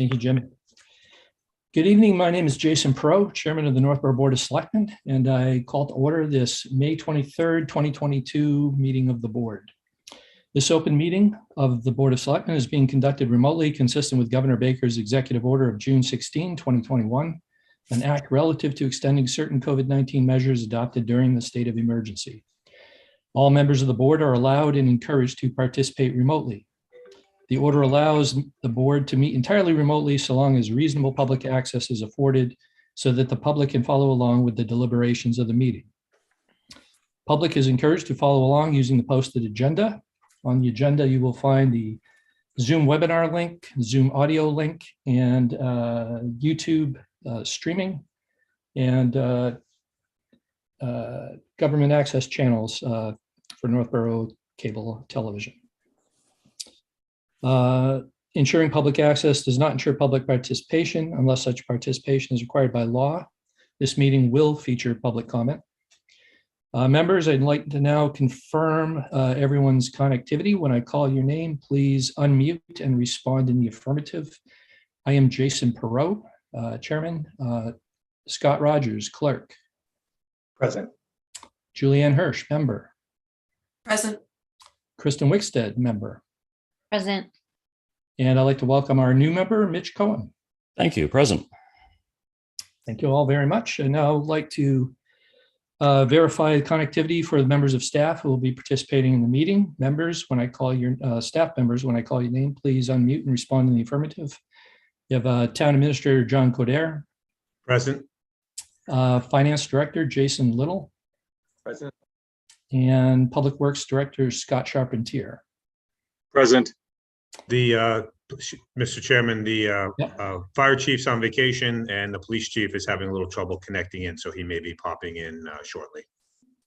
Thank you, Jim. Good evening. My name is Jason Perot, Chairman of the Northboro Board of Selectmen, and I call to order this May 23rd, 2022 meeting of the board. This open meeting of the Board of Selectmen is being conducted remotely, consistent with Governor Baker's executive order of June 16, 2021, an act relative to extending certain COVID-19 measures adopted during the state of emergency. All members of the board are allowed and encouraged to participate remotely. The order allows the board to meet entirely remotely so long as reasonable public access is afforded so that the public can follow along with the deliberations of the meeting. Public is encouraged to follow along using the posted agenda. On the agenda, you will find the Zoom webinar link, Zoom audio link, and YouTube streaming, and government access channels for Northboro cable television. Ensuring public access does not ensure public participation unless such participation is required by law. This meeting will feature public comment. Members, I'd like to now confirm everyone's connectivity. When I call your name, please unmute and respond in the affirmative. I am Jason Perot, Chairman. Scott Rogers, Clerk. Present. Julianne Hirsch, Member. Present. Kristen Wickstead, Member. Present. And I'd like to welcome our new member, Mitch Cohen. Thank you. Present. Thank you all very much. And now I'd like to verify connectivity for the members of staff who will be participating in the meeting. Members, when I call your staff members, when I call your name, please unmute and respond in the affirmative. You have Town Administrator John Coder. Present. Finance Director Jason Little. Present. And Public Works Director Scott Charpentier. Present. Mr. Chairman, the fire chief's on vacation and the police chief is having a little trouble connecting in, so he may be popping in shortly.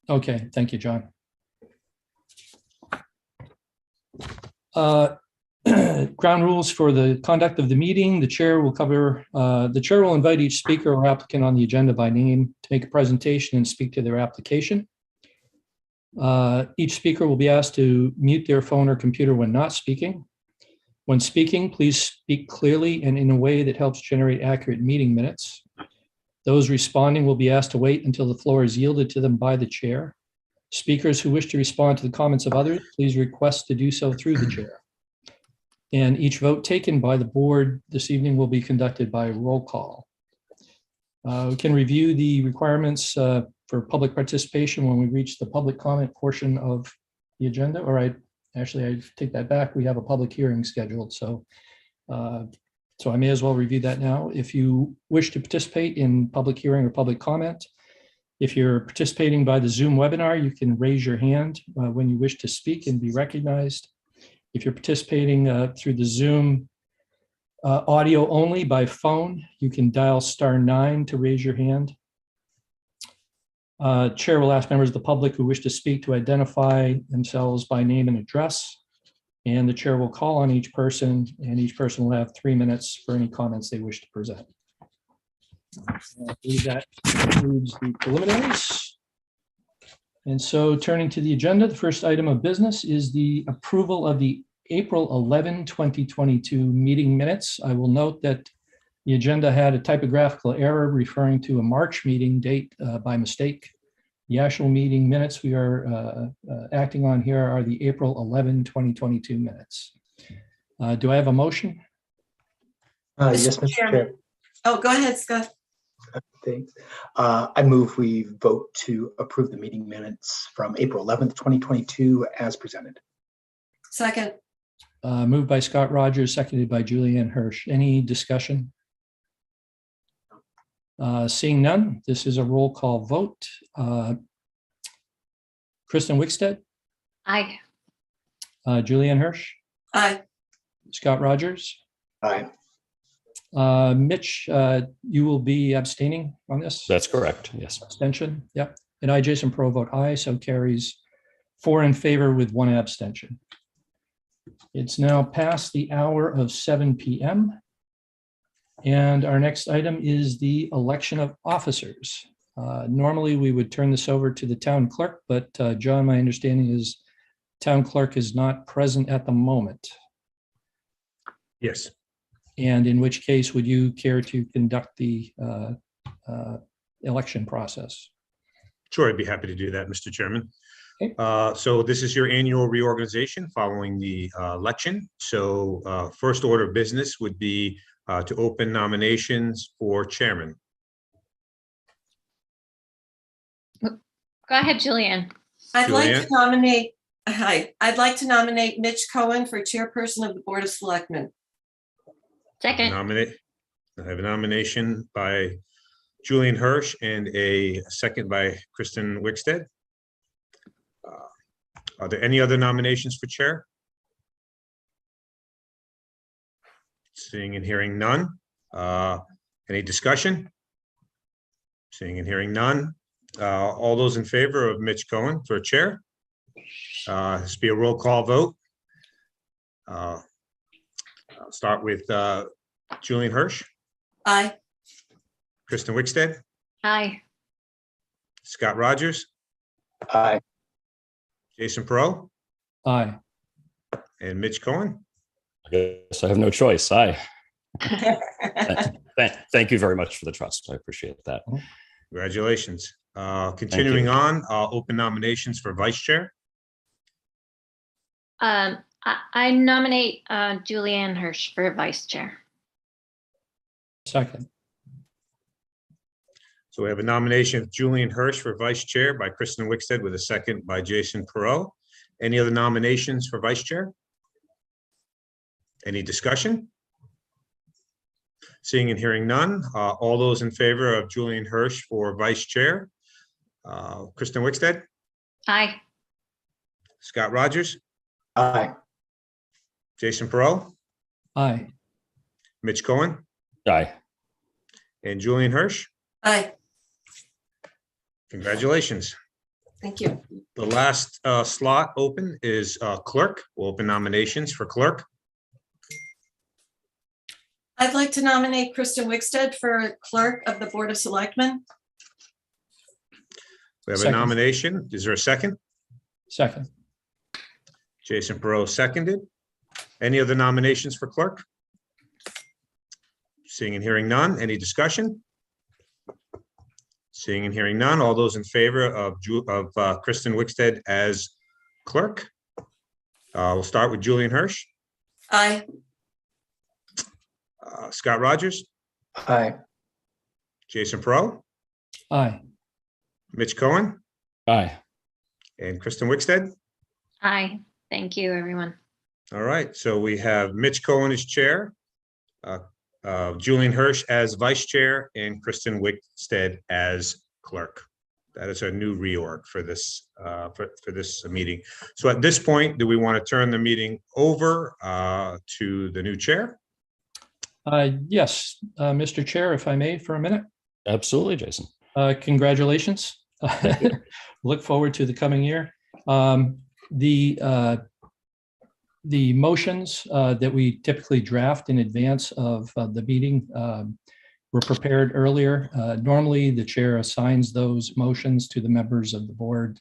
Okay, thank you, John. Ground rules for the conduct of the meeting. The chair will invite each speaker or applicant on the agenda by name to make a presentation and speak to their application. Each speaker will be asked to mute their phone or computer when not speaking. When speaking, please speak clearly and in a way that helps generate accurate meeting minutes. Those responding will be asked to wait until the floor is yielded to them by the chair. Speakers who wish to respond to the comments of others, please request to do so through the chair. And each vote taken by the board this evening will be conducted by roll call. We can review the requirements for public participation when we reach the public comment portion of the agenda. All right. Actually, I take that back. We have a public hearing scheduled, so I may as well review that now. If you wish to participate in public hearing or public comment, if you're participating by the Zoom webinar, you can raise your hand when you wish to speak and be recognized. If you're participating through the Zoom audio only by phone, you can dial *9 to raise your hand. Chair will ask members of the public who wish to speak to identify themselves by name and address, and the chair will call on each person, and each person will have 3 minutes for any comments they wish to present. I believe that concludes the preliminaries. And so turning to the agenda, the first item of business is the approval of the April 11, 2022 meeting minutes. I will note that the agenda had a typographical error referring to a March meeting date by mistake. The actual meeting minutes we are acting on here are the April 11, 2022 minutes. Do I have a motion? Yes, Mr. Chair. Oh, go ahead, Scott. Thanks. I move we vote to approve the meeting minutes from April 11th, 2022 as presented. Second. Moved by Scott Rogers, seconded by Julianne Hirsch. Any discussion? Seeing none, this is a roll call vote. Kristen Wickstead? Aye. Julianne Hirsch? Aye. Scott Rogers? Aye. Mitch, you will be abstaining on this? That's correct. Yes. Abstention? Yep. And I, Jason Perot, vote aye, so carries 4 in favor with 1 abstention. It's now past the hour of 7 p.m. And our next item is the election of officers. Normally, we would turn this over to the town clerk, but John, my understanding is town clerk is not present at the moment. Yes. And in which case, would you care to conduct the election process? Sure, I'd be happy to do that, Mr. Chairman. Okay. So this is your annual reorganization following the election. So first order of business would be to open nominations for chairman. Go ahead, Julianne. I'd like to Julianne? nominate, I'd like to nominate Mitch Cohen for chairperson of the Board of Selectmen. Second. I have a nomination by Julian Hirsch and a second by Kristen Wickstead. Are there any other nominations for chair? Seeing and hearing none. Any discussion? Seeing and hearing none. All those in favor of Mitch Cohen for chair? This will be a roll call vote. I'll start with Julian Hirsch, Aye. Kristen Wickstead, Aye. Scott Rogers, Aye. Jason Perot, Aye. and Mitch Cohen. I guess I have no choice. Aye. Thank you very much for the trust. I appreciate that. Congratulations. Continuing on, I'll open nominations for vice chair. I nominate Julianne Hirsch for vice chair. Second. So we have a nomination of Julian Hirsch for vice chair by Kristen Wickstead with a second by Jason Perot. Any other nominations for vice chair? Any discussion? Seeing and hearing none. All those in favor of Julian Hirsch for vice chair? Kristen Wickstead, Aye. Scott Rogers, Aye. Jason Perot, Aye. Mitch Cohen, Aye. and Julian Hirsch. Aye. Congratulations. Thank you. The last slot open is clerk. We'll open nominations for clerk. I'd like to nominate Kristen Wickstead for clerk of the Board of Selectmen. We have a Second. nomination. Is there a second? Second. Jason Perot seconded. Any other nominations for clerk? Seeing and hearing none. Any discussion? Seeing and hearing none. All those in favor of Kristen Wickstead as clerk? We'll start with Julian Hirsch, Aye. Scott Rogers, Aye. Jason Perot, Aye. Mitch Cohen, Aye. and Kristen Wickstead. Aye. Thank you, everyone. All right, so we have Mitch Cohen as chair, Julian Hirsch as vice chair, and Kristen Wickstead as clerk. That is a new reorg for this for this meeting. So at this point, do we want to turn the meeting over to the new chair? Yes, Mr. Chair, if I may, for a minute. Absolutely, Jason. Congratulations. Look forward to the coming year. The motions that we typically draft in advance of the meeting were prepared earlier. Normally, the chair assigns those motions to the members of the board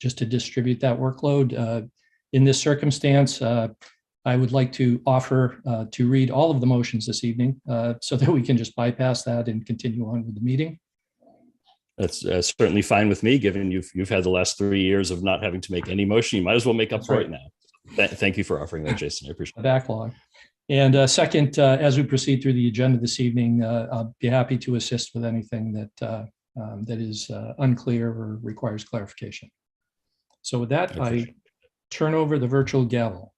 just to distribute that workload. In this circumstance, I would like to offer to read all of the motions this evening so that we can just bypass that and continue on with the meeting. That's certainly fine with me, given you've had the last 3 years of not having to make any motion. You might as well make up That's for right. it now. Thank you for offering that, Jason. I appreciate A it. backlog. And second, as we proceed through the agenda this evening, I'll be happy to assist with anything that that is unclear or requires clarification. So with that, I turn over the virtual gavel.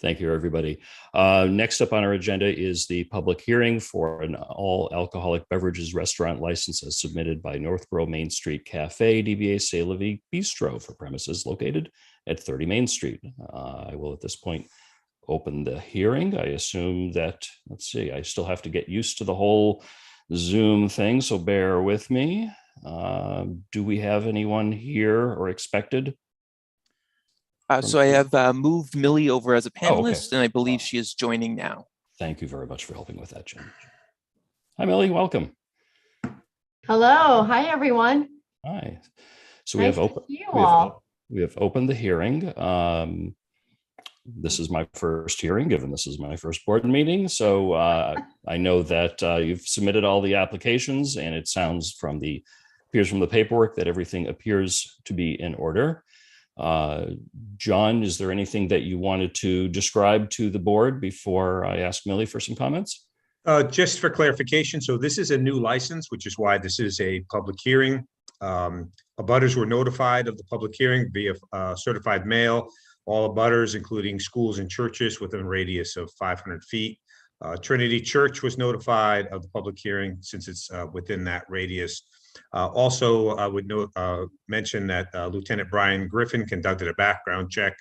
Thank you, everybody. Next up on our agenda is the public hearing for an all-alcoholic beverages restaurant license as submitted by Northboro Main Street Cafe, DBA C'est La Vie Bistro for premises located at 30 Main Street. I will at this point open the hearing. I assume that, let's see, I still have to get used to the whole Zoom thing, so bear with me. Do we have anyone here or expected? So I have moved Millie over as a panelist, okay. and I believe she is joining now. Thank you very much for helping with that, Jim. Hi, Millie. Welcome. Hello. Hi, everyone. Hi. So we Nice have to open. see you all. We have opened the hearing. This is my first hearing, given this is my first board meeting. So I know that you've submitted all the applications, and it appears from the paperwork that everything appears to be in order. John, is there anything that you wanted to describe to the board before I ask Millie for some comments? Just for clarification, so this is a new license, which is why this is a public hearing. Abutters were notified of the public hearing via certified mail. All abutters, including schools and churches within a radius of 500 feet. Trinity Church was notified of the public hearing since it's within that radius. Also, I would mention that Lieutenant Brian Griffin conducted a background check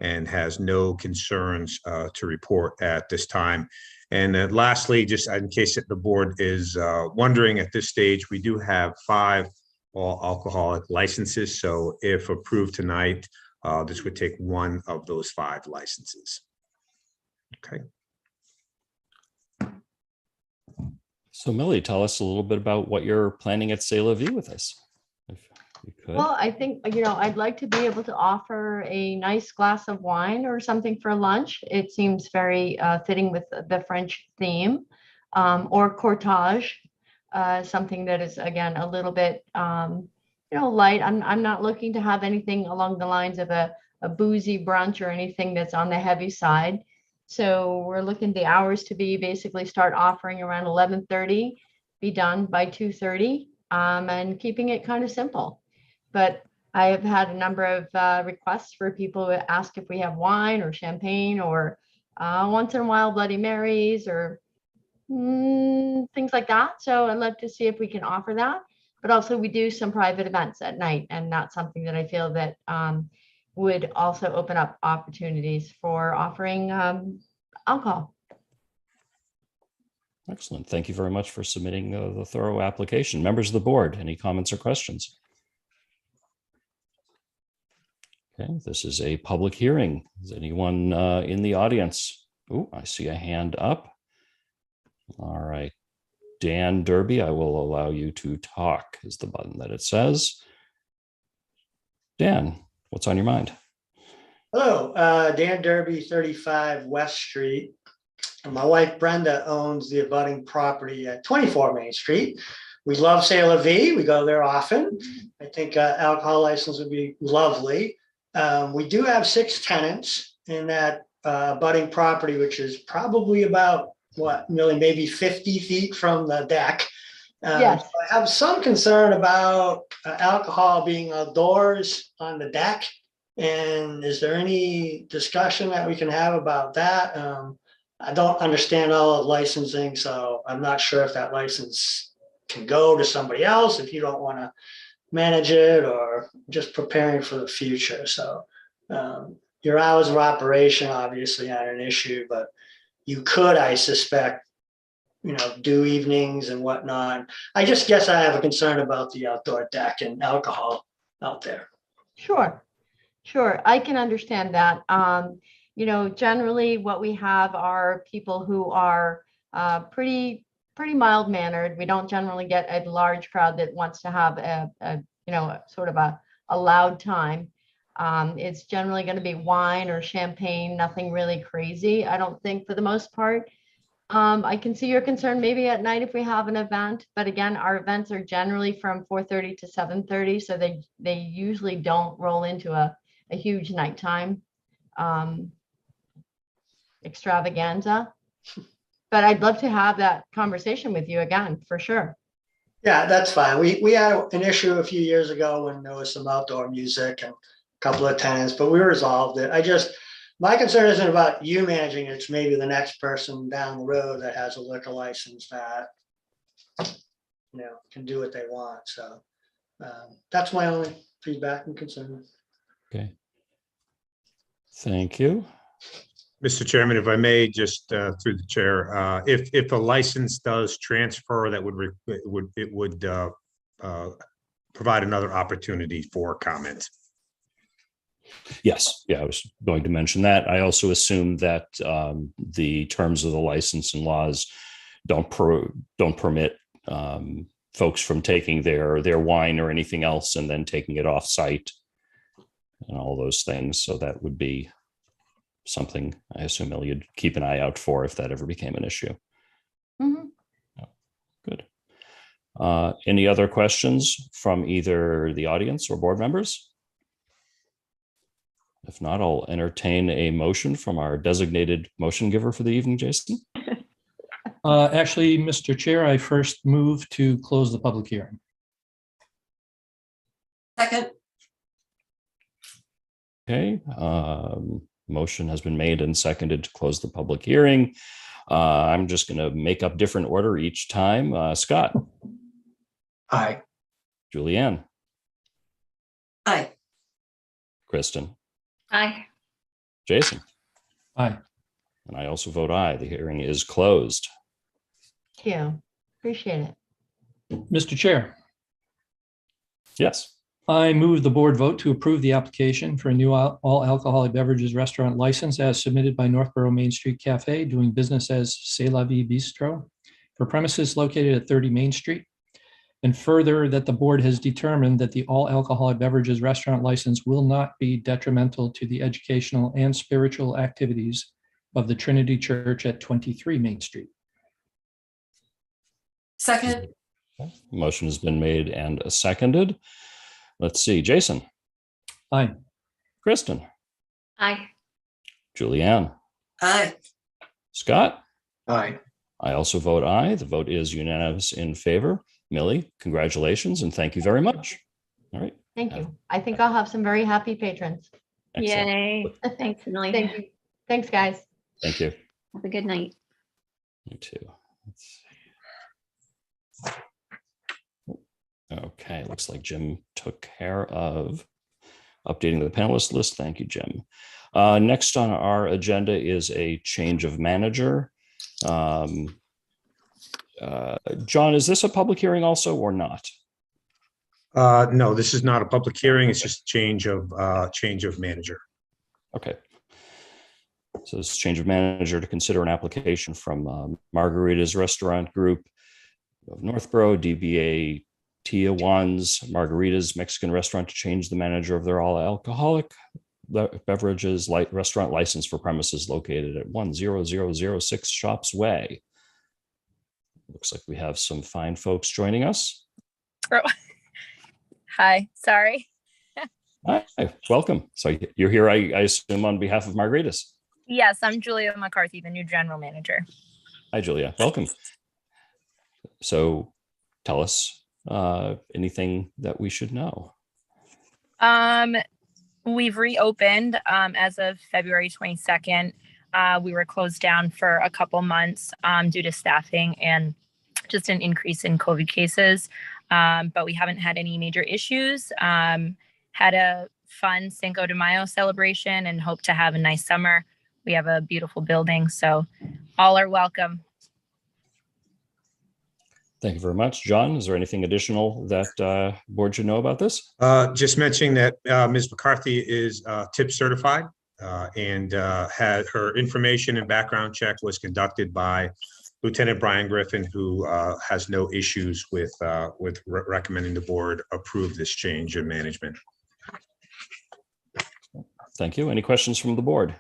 and has no concerns to report at this time. And lastly, just in case the board is wondering, at this stage, we do have 5 all alcoholic licenses. So if approved tonight, this would take 1 of those 5 licenses. Okay. So Millie, tell us a little bit about what you're planning at C'est La Vie with us, if you could. Well, I think, I'd like to be able to offer a nice glass of wine or something for lunch. It seems very fitting with the French theme, or cortage, something that is, again, a little bit, light. I'm not looking to have anything along the lines of a boozy brunch or anything that's on the heavy side. So we're looking the hours to be basically start offering around 11:30, be done by 2:30, and keeping it kind of simple. But I have had a number of requests for people who ask if we have wine or champagne or once in a while Bloody Marys or things like that. So I'd love to see if we can offer that. But also we do some private events at night, and that's something that I feel that would also open up opportunities for offering alcohol. Excellent. Thank you very much for submitting the thorough application. Members of the board, any comments or questions? Okay, this is a public hearing. Is anyone in the audience? Oh, I see a hand up. All right. Dan Derby, I will allow you to talk, is the button that it says. Dan, what's on your mind? Hello, Dan Derby, 35 West Street. My wife Brenda owns the abutting property at 24 Main Street. We love C'est La Vie. We go there often. I think alcohol license would be lovely. We do have 6 tenants in that abutting property, which is probably about maybe 50 feet from the deck. Yes. So I have some concern about alcohol being outdoors on the deck. And is there any discussion that we can have about that? I don't understand all of licensing, so I'm not sure if that license can go to somebody else if you don't want to manage it, or just preparing for the future. So your hours of operation obviously aren't an issue, but you could, I suspect, do evenings and whatnot. I just guess I have a concern about the outdoor deck and alcohol out there. Sure. I can understand that. Generally what we have are people who are pretty mild mannered. We don't generally get a large crowd that wants to have a sort of a loud time. It's generally going to be wine or champagne, nothing really crazy, I don't think, for the most part. I can see your concern maybe at night if we have an event, but again, our events are generally from 4:30 to 7:30, so they usually don't roll into a huge nighttime extravaganza. But I'd love to have that conversation with you again, for sure. Yeah, that's fine. We had an issue a few years ago when there was some outdoor music and a couple of tenants, but we resolved it. My concern isn't about you managing it. It's maybe the next person down the road that has a liquor license that, can do what they want. So that's my only feedback and concern. Okay. Thank you. Mr. Chairman, if I may, just through the chair, if a license does transfer, that would provide another opportunity for comment. Yes. Yeah, I was going to mention that. I also assume that the terms of the license and laws don't permit folks from taking their wine or anything else and then taking it off site and all those things. So that would be something I assume Millie, you'd keep an eye out for if that ever became an issue. Mhm. Good. Any other questions from either the audience or board members? If not, I'll entertain a motion from our designated motion giver for the evening, Jason. Actually, Mr. Chair, I first move to close the public hearing. Second, Okay, motion has been made and seconded to close the public hearing. I'm just going to make up different order each time. Scott, Aye. Julianne, aye. Kristen, Aye. Jason, Aye. and I also vote aye. The hearing is closed. Thank you. Appreciate it. Mr. Chair, Yes. I move the board vote to approve the application for a new all alcoholic beverages restaurant license as submitted by Northboro Main Street Cafe, doing business as C'est La Vie Bistro, for premises located at 30 Main Street. And further, that the board has determined that the all alcoholic beverages restaurant license will not be detrimental to the educational and spiritual activities of the Trinity Church at 23 Main Street. Second, Motion has been made and seconded. Let's see, Jason, Aye. Kristen, Aye. Julianne, aye. Scott. Aye. I also vote aye. The vote is unanimous in favor. Millie, congratulations and thank you very much. All right. Thank you. I think I'll have some very happy patrons. Excellent. Yay. Thanks, Millie. Thank you. Thanks, guys. Thank you. Have a good night. You too. Let's see. Okay, looks like Jim took care of updating the panelist list. Thank you, Jim. Next on our agenda is a change of manager. John, is this a public hearing also or not? No, this is not a public hearing. It's just change of manager. Okay. So this change of manager to consider an application from Margarita's Restaurant Group of Northboro, DBA Tia Juan's Margarita's Mexican Restaurant, to change the manager of their all alcoholic beverages restaurant license for premises located at 10006 Shops Way. Looks like we have some fine folks joining us. Oh. Hi, sorry. Hi, welcome. So you're here, I assume, on behalf of Margarita's. Yes, I'm Julia McCarthy, the new general manager. Hi, Julia. Welcome. So tell us anything that we should know. We've reopened as of February 22nd. We were closed down for a couple months due to staffing and just an increase in COVID cases. But we haven't had any major issues. Had a fun Cinco de Mayo celebration and hope to have a nice summer. We have a beautiful building, so all are welcome. Thank you very much. John, is there anything additional that board should know about this? Just mentioning that Ms. McCarthy is tip certified and had her information and background check was conducted by Lieutenant Brian Griffin, who has no issues with recommending the board approve this change in management. Thank you. Any questions from the board?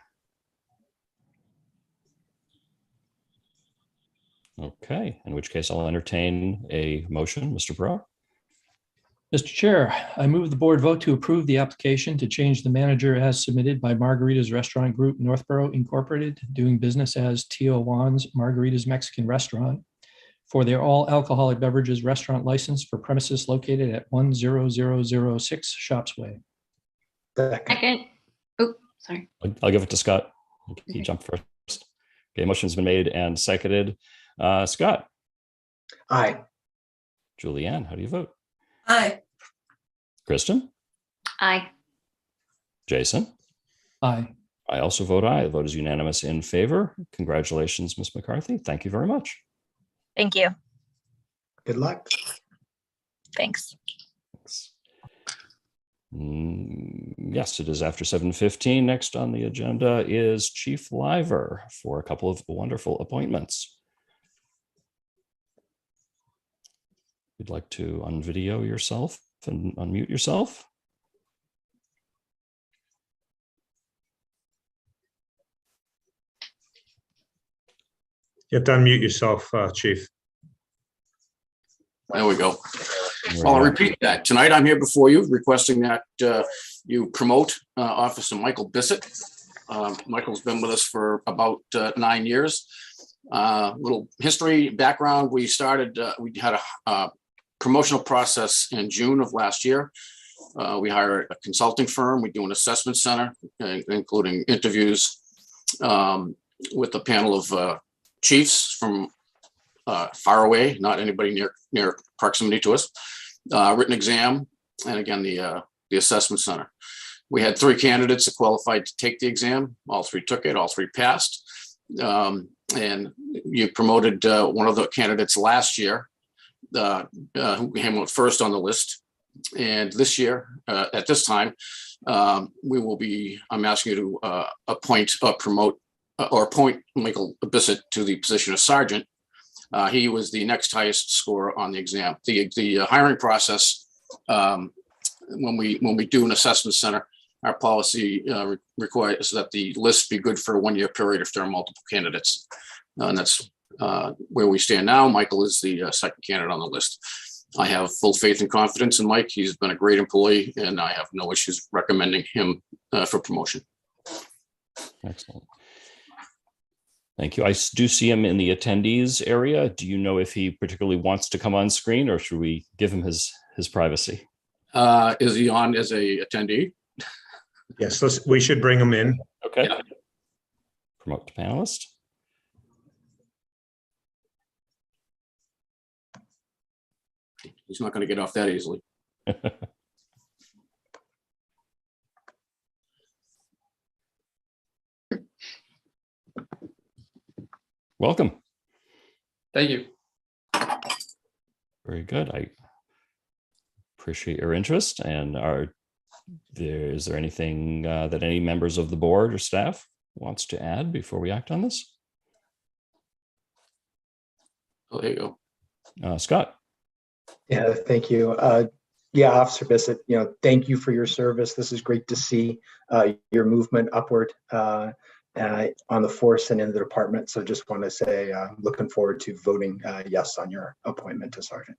Okay, in which case I'll entertain a motion. Mr. Borough. Mr. Chair, I move the board vote to approve the application to change the manager as submitted by Margarita's Restaurant Group Northboro Incorporated, doing business as Tia Juan's Margarita's Mexican Restaurant, for their all alcoholic beverages restaurant license for premises located at 10006 Shops Way. Second. Oh, sorry. I'll give it to Scott. He Okay. jumped first. Okay, motion's been made and seconded. Scott. Aye. Julianne, how do you vote? Aye. Kristen? Aye. Jason? Aye. I also vote aye. The vote is unanimous in favor. Congratulations, Ms. McCarthy. Thank you very much. Thank you. Good luck. Thanks. Thanks. Yes, it is after 7:15. Next on the agenda is Chief Liver for a couple of wonderful appointments. You'd like to unvideo yourself and unmute yourself? You have to unmute yourself, Chief. There we go. I'll repeat that. Tonight, I'm here before you requesting that you promote Officer Michael Bissett. Michael's been with us for about 9 years. Little history background. We had a promotional process in June of last year. We hired a consulting firm. We do an assessment center, including interviews with a panel of chiefs from far away, not anybody near proximity to us. Written exam, and again the assessment center. We had 3 candidates that qualified to take the exam. All 3 took it. All 3 passed. And you promoted one of the candidates last year, who came out first on the list. And this year, at this time, I'm asking you to appoint Michael Bissett to the position of sergeant. He was the next highest score on the exam. The hiring process, when we do an assessment center, our policy requires that the list be good for a 1-year period if there are multiple candidates. And that's where we stand now. Michael is the second candidate on the list. I have full faith and confidence in Mike. He's been a great employee, and I have no issues recommending him for promotion. Excellent. Thank you. I do see him in the attendees area. Do you know if he particularly wants to come on screen, or should we give him his privacy? Is he on as a attendee? Yes, we should bring him in. Okay. Yeah. Promote to panelist. He's not going to get off that easily. Welcome. Thank you. Very good. I appreciate your interest. And is there anything that any members of the board or staff wants to add before we act on this? Oh, there you go. Scott. Yeah, thank you. Yeah, Officer Bissett, thank you for your service. This is great to see your movement upward on the force and in the department. So just want to say, looking forward to voting yes on your appointment to sergeant.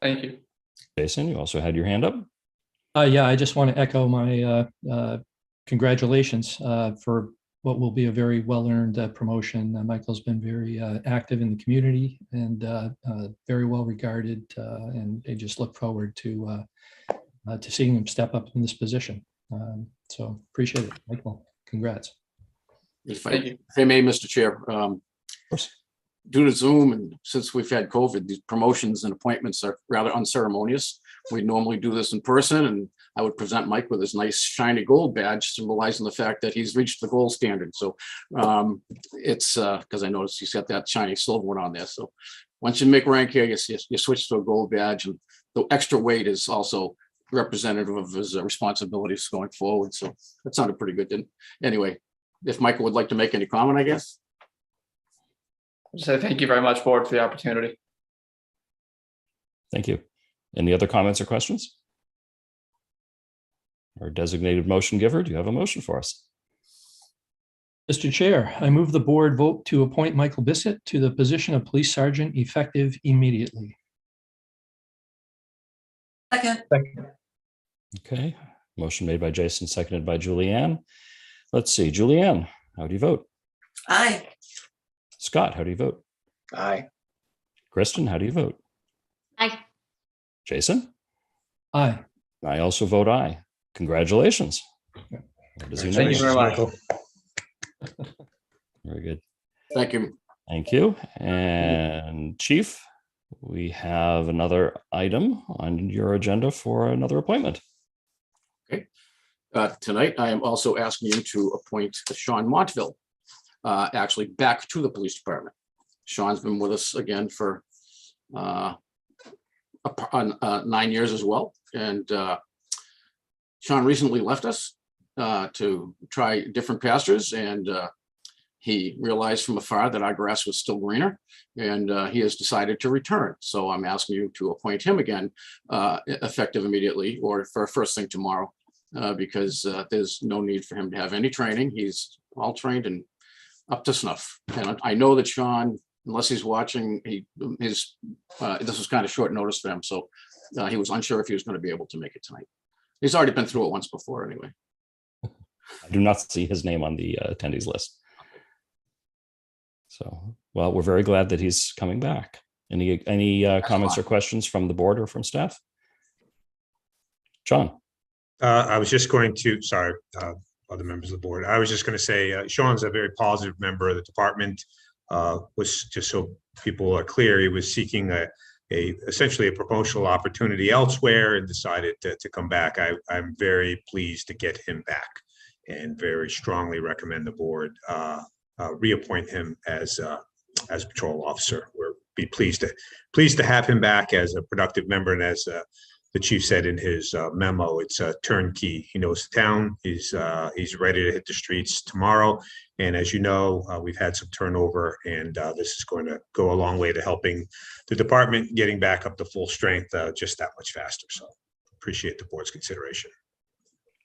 Thank you. Jason, you also had your hand up. Yeah, I just want to echo my congratulations for what will be a very well-earned promotion. Michael's been very active in the community and very well regarded, and I just look forward to seeing him step up in this position. So appreciate it, Michael. Congrats. If I may, Mr. Chair, due to Zoom and since we've had COVID, these promotions and appointments are rather unceremonious. We normally do this in person, and I would present Mike with his nice shiny gold badge symbolizing the fact that he's reached the gold standard. So it's because I noticed he's got that shiny silver one on there. So once you make rank here, you switch to a gold badge, and the extra weight is also representative of his responsibilities going forward. So that sounded pretty good. Didn't anyway, if Michael would like to make any comment, I guess. So thank you very much, board, for the opportunity. Thank you. Any other comments or questions? Our designated motion giver, do you have a motion for us? Mr. Chair, I move the board vote to appoint Michael Bissett to the position of police sergeant effective immediately. Second. Okay, motion made by Jason, seconded by Julianne. Let's see, Julianne, how do you vote? Aye. Scott, how do you vote? Aye. Kristen, how do you vote? Aye. Jason? Aye. I also vote aye. Congratulations. Thank you very much. Very good. Thank you. Thank you. And Chief, we have another item on your agenda for another appointment. Okay. Tonight, I am also asking you to appoint Sean Montville, actually back to the police department. Sean's been with us again for 9 years as well. And Sean recently left us to try different pastures, and he realized from afar that our grass was still greener, and he has decided to return. So I'm asking you to appoint him again, effective immediately or for first thing tomorrow, because there's no need for him to have any training. He's all trained and up to snuff. And I know that Sean, unless he's watching, this was kind of short notice for him, so he was unsure if he was going to be able to make it tonight. He's already been through it once before anyway. I do not see his name on the attendees list. So, well, we're very glad that he's coming back. Any comments or questions from the board or from staff? John. I was just going to, sorry, other members of the board. I was just going to say, Sean's a very positive member of the department. Was just so people are clear, he was seeking essentially a promotional opportunity elsewhere and decided to come back. I'm very pleased to get him back and very strongly recommend the board reappoint him as a patrol officer. We're be pleased to have him back as a productive member, and as the chief said in his memo, it's a turnkey. He knows the town. He's ready to hit the streets tomorrow. And as you know, we've had some turnover, and this is going to go a long way to helping the department getting back up to full strength just that much faster. So appreciate the board's consideration.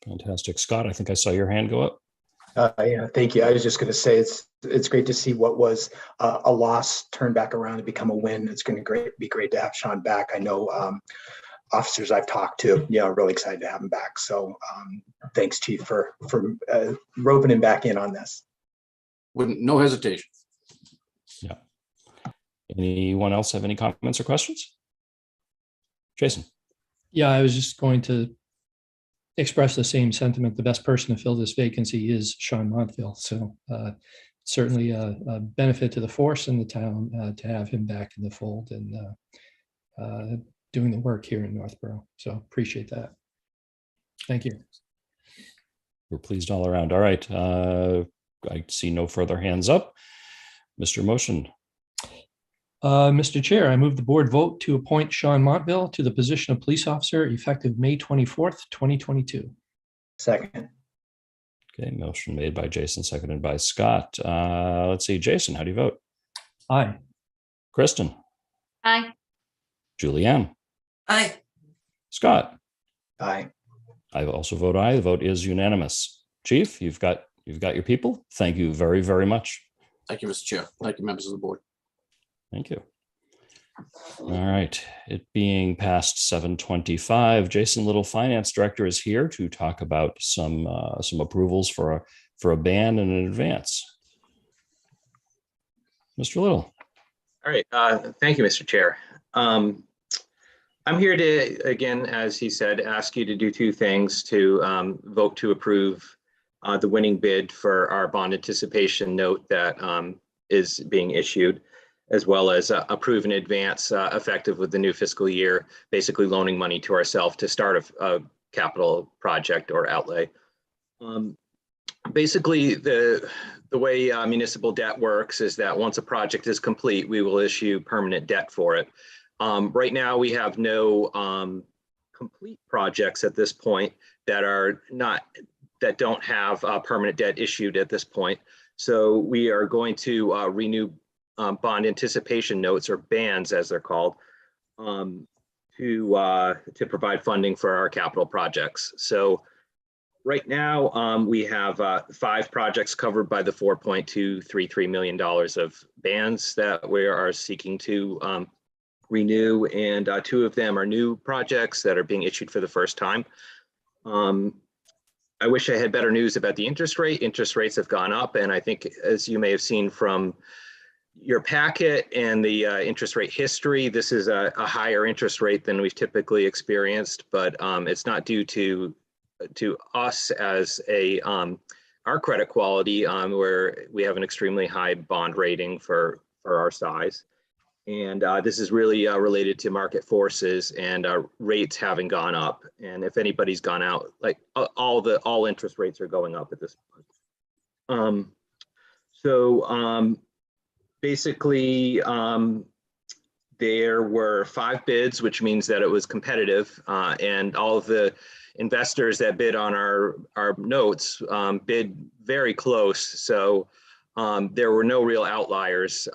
Fantastic. Scott, I think I saw your hand go up. Yeah, thank you. I was just going to say it's great to see what was a loss turn back around and become a win. It's going to be great to have Sean back. I know officers I've talked to, really excited to have him back. So thanks, Chief, for roping him back in on this. No hesitation. Yeah. Anyone else have any comments or questions? Jason. Yeah, I was just going to express the same sentiment. The best person to fill this vacancy is Sean Montville. So certainly a benefit to the force and the town to have him back in the fold and doing the work here in Northboro. So appreciate that. Thank you. We're pleased all around. All right. I see no further hands up. Mr. Motion. Mr. Chair, I move the board vote to appoint Sean Montville to the position of police officer effective May 24th, 2022. Second. Okay, motion made by Jason, seconded by Scott. Let's see, Jason, how do you vote? Aye. Kristen. Aye. Julianne. Aye. Scott. Aye. I also vote aye. The vote is unanimous. Chief, you've got your people. Thank you very, very much. Thank you, Mr. Chair. Thank you, members of the board. Thank you. All right. It being past 7:25, Jason Little, Finance Director, is here to talk about some approvals for a band and an advance. Mr. Little. All right. Thank you, Mr. Chair. I'm here to, again, as he said, ask you to do two things: to vote to approve the winning bid for our bond anticipation note that is being issued, as well as approve in advance effective with the new fiscal year, basically loaning money to ourselves to start a capital project or outlay. Basically, the way municipal debt works is that once a project is complete, we will issue permanent debt for it. Right now, we have no complete projects at this point that don't have permanent debt issued at this point. So we are going to renew bond anticipation notes, or bands as they're called, to provide funding for our capital projects. So right now we have 5 projects covered by the $4.233 million of bands that we are seeking to renew, and 2 of them are new projects that are being issued for the first time. I wish I had better news about the interest rate. Interest rates have gone up, and I think, as you may have seen from your packet and the interest rate history, this is a higher interest rate than we've typically experienced, but it's not due to us as our credit quality, where we have an extremely high bond rating for our size. And this is really related to market forces and rates having gone up. And if anybody's gone out, like all interest rates are going up at this point. Basically, there were 5 bids, which means that it was competitive, and all of the investors that bid on our notes bid very close. So there were no real outliers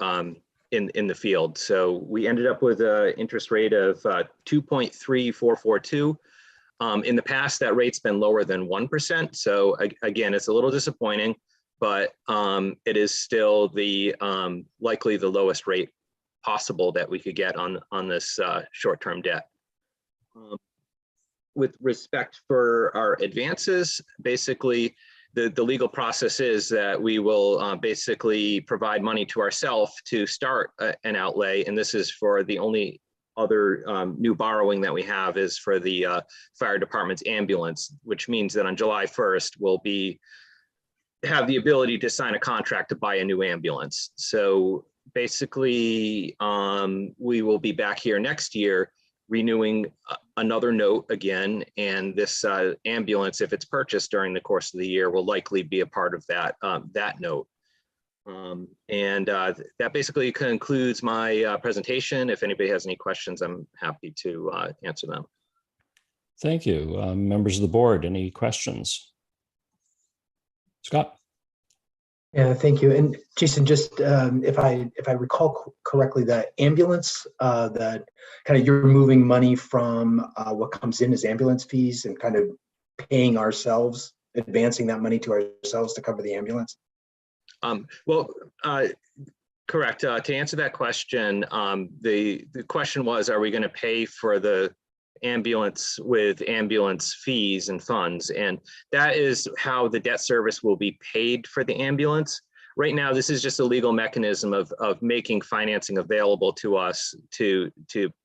in the field. So we ended up with an interest rate of 2.3442. In the past, that rate's been lower than 1%. So again, it's a little disappointing, but it is still the likely the lowest rate possible that we could get on this short-term debt. With respect for our advances, basically the legal process is that we will basically provide money to ourselves to start an outlay, and this is for the only other new borrowing that we have is for the fire department's ambulance, which means that on July 1st we'll have the ability to sign a contract to buy a new ambulance. So basically, we will be back here next year renewing another note again, and this ambulance, if it's purchased during the course of the year, will likely be a part of that that note. That basically concludes my presentation. If anybody has any questions, I'm happy to answer them. Thank you. Members of the board, any questions? Scott? Yeah, thank you. And Jason, just if I recall correctly, the ambulance, that kind of you're moving money from what comes in as ambulance fees and kind of paying ourselves, advancing that money to ourselves to cover the ambulance? Correct. To answer that question, the question was, are we going to pay for the ambulance with ambulance fees and funds? And that is how the debt service will be paid for the ambulance. Right now, this is just a legal mechanism of making financing available to us to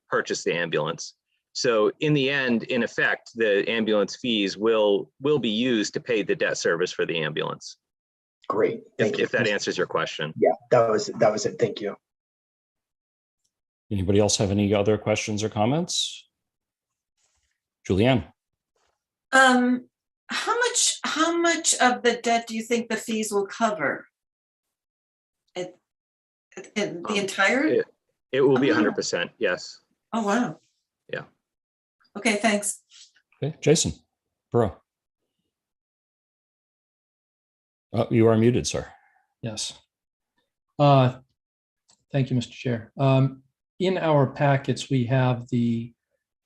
purchase the ambulance. So in the end, in effect, the ambulance fees will be used to pay the debt service for the ambulance. Great. Thank you. If that answers your question. Yeah, that was it. Thank you. Anybody else have any other questions or comments? Julianne? How much of the debt do you think the fees will cover? The entire? It will be 100%, yes. Oh, wow. Yeah. Okay, thanks. Okay, Jason, Borough. Oh, you are muted, sir. Yes. Thank you, Mr. Chair. In our packets, we have the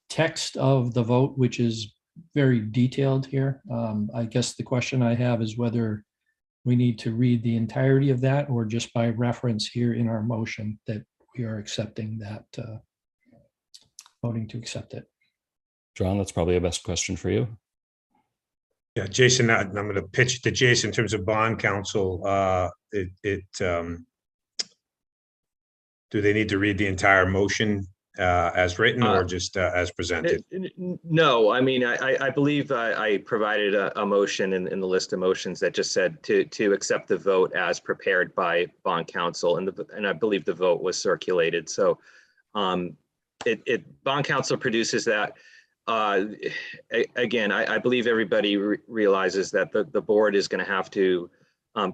text of the vote, which is very detailed here. I guess the question I have is whether we need to read the entirety of that or just by reference here in our motion that we are accepting that, voting to accept it. John, that's probably a best question for you. Yeah, Jason, I'm going to pitch to Jason in terms of bond counsel. Do they need to read the entire motion as written or just as presented? No, I mean, I believe I provided a motion in the list of motions that just said to accept the vote as prepared by bond counsel, and I believe the vote was circulated. So bond counsel produces that. Again, I believe everybody realizes that the board is going to have to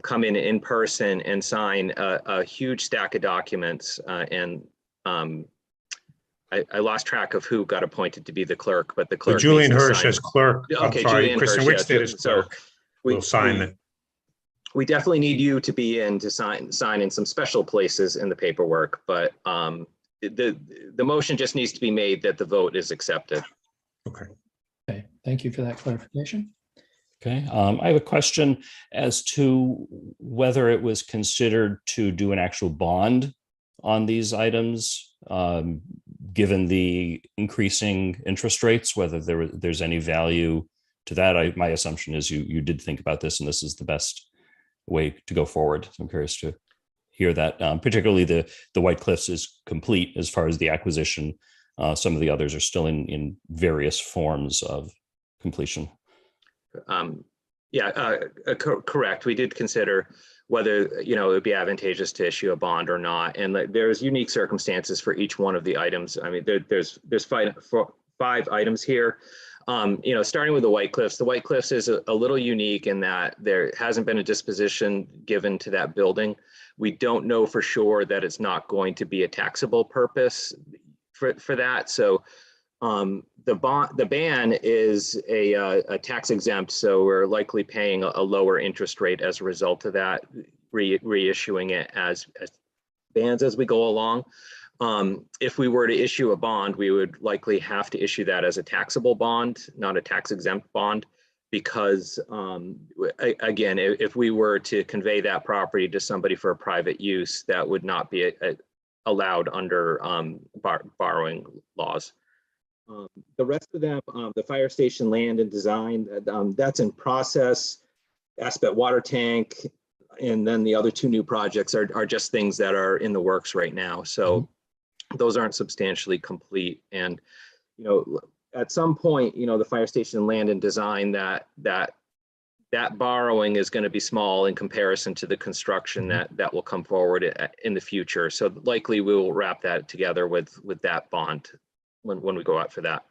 come in person and sign a huge stack of documents. I lost track of who got appointed to be the clerk, but the clerk. But Julian Hirsch as clerk. Okay, I'm sorry, Julian Kristen Hirsch, Wickstead is clerk. We'll sign it. We definitely need you to be in to sign in some special places in the paperwork, but the motion just needs to be made that the vote is accepted. Okay, thank you for that clarification. Okay, I have a question as to whether it was considered to do an actual bond on these items, given the increasing interest rates, whether there's any value to that. My assumption is you did think about this and this is the best way to go forward. So I'm curious to hear that, particularly the White Cliffs is complete as far as the acquisition. Some of the others are still in various forms of completion. Correct. We did consider whether it would be advantageous to issue a bond or not, and there's unique circumstances for each one of the items. I mean, there's five items here. Starting with the White Cliffs. The White Cliffs is a little unique in that there hasn't been a disposition given to that building. We don't know for sure that it's not going to be a taxable purpose for that. So the ban is a tax exempt, so we're likely paying a lower interest rate as a result of that, reissuing it as bans as we go along. If we were to issue a bond, we would likely have to issue that as a taxable bond, not a tax exempt bond. because again, if we were to convey that property to somebody for a private use, that would not be allowed under borrowing laws. The rest of them, the fire station land and design, that's in process. Aspet water tank, and then the other 2 new projects are just things that are in the works right now. So those aren't substantially complete. And, you know, at some point, you know, the fire station land and design, that borrowing is going to be small in comparison to the construction that will come forward in the future. So likely we will wrap that together with that bond when we go out for that.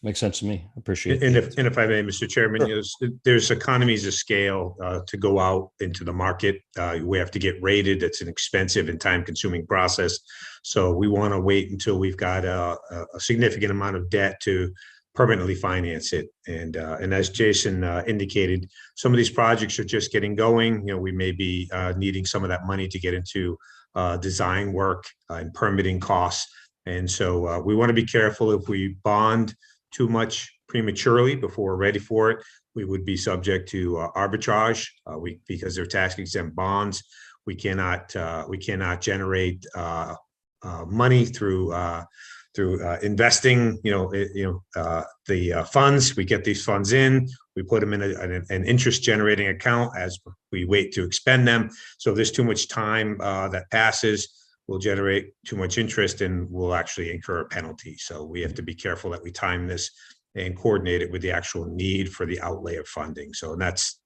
Makes sense to me. Appreciate And it. if I may, Mr. Chairman, there's economies of scale to go out into the market. We have to get rated. It's an expensive and time-consuming process. So we want to wait until we've got a significant amount of debt to permanently finance it. And as Jason indicated, some of these projects are just getting going. You know, we may be needing some of that money to get into design work and permitting costs. And so we want to be careful. If we bond too much prematurely before we're ready for it, we would be subject to arbitrage because they're tax exempt bonds. We cannot generate money through investing. The funds. We get these funds in. We put them in an interest generating account as we wait to expend them. So if there's too much time that passes, will generate too much interest and will actually incur a penalty. So we have to be careful that we time this and coordinate it with the actual need for the outlay of funding. So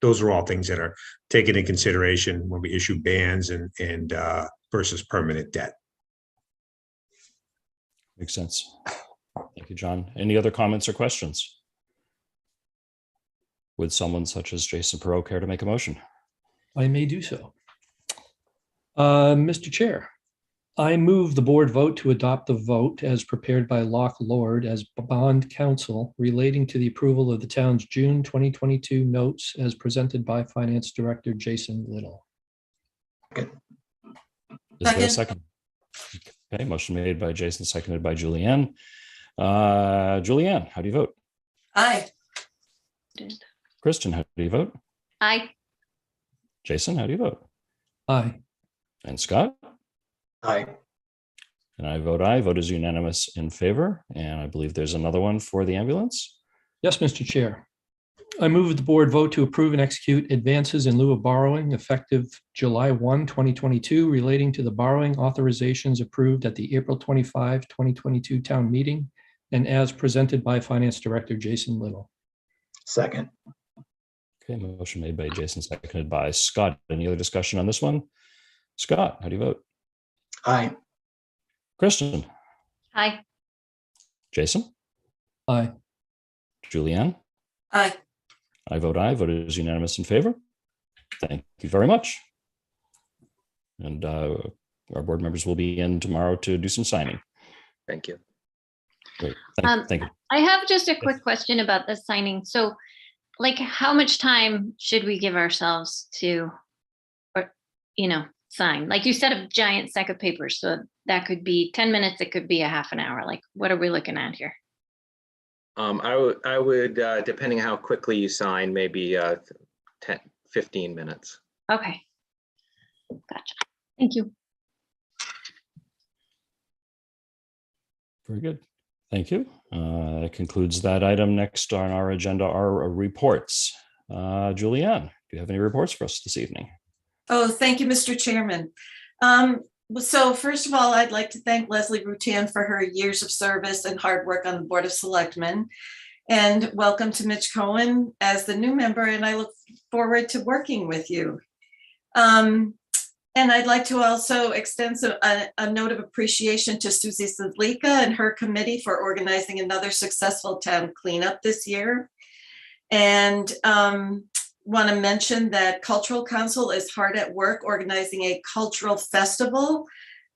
those are all things that are taken in consideration when we issue bans and versus permanent debt. Makes sense. Thank you, John. Any other comments or questions? Would someone such as Jason Perot care to make a motion? I may do so. Mr. Chair, I move the board vote to adopt the vote as prepared by Loch Lord as bond counsel relating to the approval of the town's June 2022 notes as presented by Finance Director Jason Little. Is there a second? Okay, motion made by Jason, seconded by Julianne. Julianne, how do you vote? Aye. Kristen, how do you vote? Aye. Jason, how do you vote? Aye. And Scott? Aye. And I vote aye. Vote is unanimous in favor. And I believe there's another one for the ambulance. Yes, Mr. Chair. I move the board vote to approve and execute advances in lieu of borrowing effective July 1, 2022 relating to the borrowing authorizations approved at the April 25, 2022 town meeting and as presented by Finance Director Jason Little. Second. Okay, motion made by Jason, seconded by Scott. Any other discussion on this one? Scott, how do you vote? Aye. Kristen? Aye. Jason? Aye. Julianne? Aye. I vote aye. Vote is unanimous in favor. Thank you very much. And our board members will be in tomorrow to do some signing. Thank you. Great. Thank you. I have just a quick question about the signing. So, like, how much time should we give ourselves to, or, sign? Like, you set a giant stack of papers, so that could be 10 minutes. It could be a half an hour. Like, what are we looking at here? I would, depending how quickly you sign, maybe 15 minutes. Okay. Gotcha. Thank you. Very good. Thank you. That concludes that item. Next on our agenda are reports. Julianne, do you have any reports for us this evening? Oh, thank you, Mr. Chairman. So first of all, I'd like to thank Leslie Rittan for her years of service and hard work on the Board of Selectmen. And welcome to Mitch Cohen as the new member, and I look forward to working with you. And I'd like to also extend a note of appreciation to Susie Sedlika and her committee for organizing another successful town cleanup this year. And want to mention that Cultural Council is hard at work organizing a cultural festival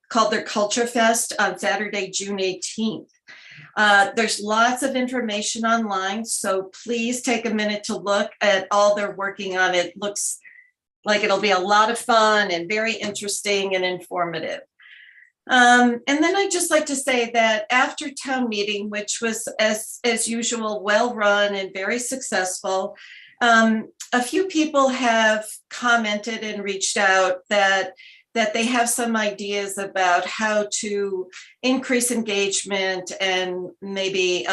called their Culture Fest on Saturday, June 18th. There's lots of information online, so please take a minute to look at all they're working on. It looks like it'll be a lot of fun and very interesting and informative. And then I'd just like to say that after town meeting, which was as usual, well-run and very successful, a few people have commented and reached out that they have some ideas about how to increase engagement and maybe,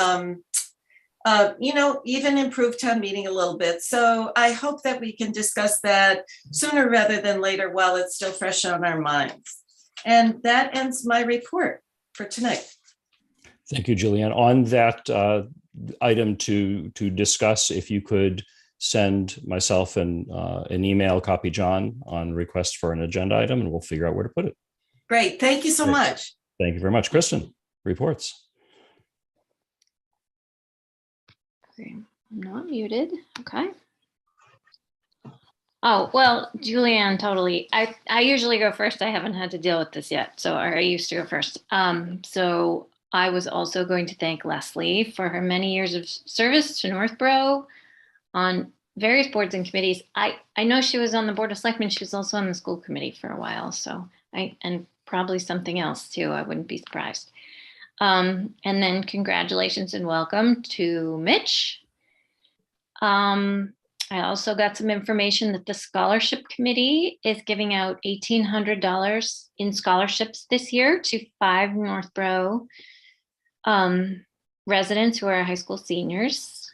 even improve town meeting a little bit. So I hope that we can discuss that sooner rather than later while it's still fresh on our minds. And that ends my report for tonight. Thank you, Julianne. On that item to discuss, if you could send myself an email, copy John on request for an agenda item, and we'll figure out where to put it. Great. Thank you so much. Thank you very much. Kristen, reports. Okay, I'm not muted. Okay. Oh, well, Julianne, totally. I usually go first. I haven't had to deal with this yet, so I used to go first. So I was also going to thank Leslie for her many years of service to Northboro on various boards and committees. I know she was on the Board of Selectmen. She was also on the school committee for a while. So and probably something else too. I wouldn't be surprised. And then congratulations and welcome to Mitch. I also got some information that the scholarship committee is giving out $1,800 in scholarships this year to 5 Northboro residents who are high school seniors.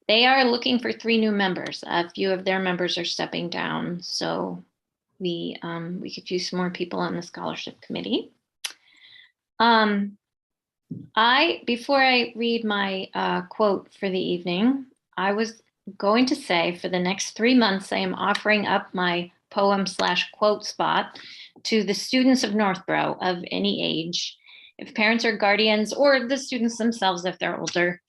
They are looking for 3 new members. A few of their members are stepping down, so we could use some more people on the scholarship committee. Before I read my quote for the evening, I was going to say for the next 3 months, I am offering up my poem/quote spot to the students of Northboro of any age. If parents or guardians or the students themselves, if they're older,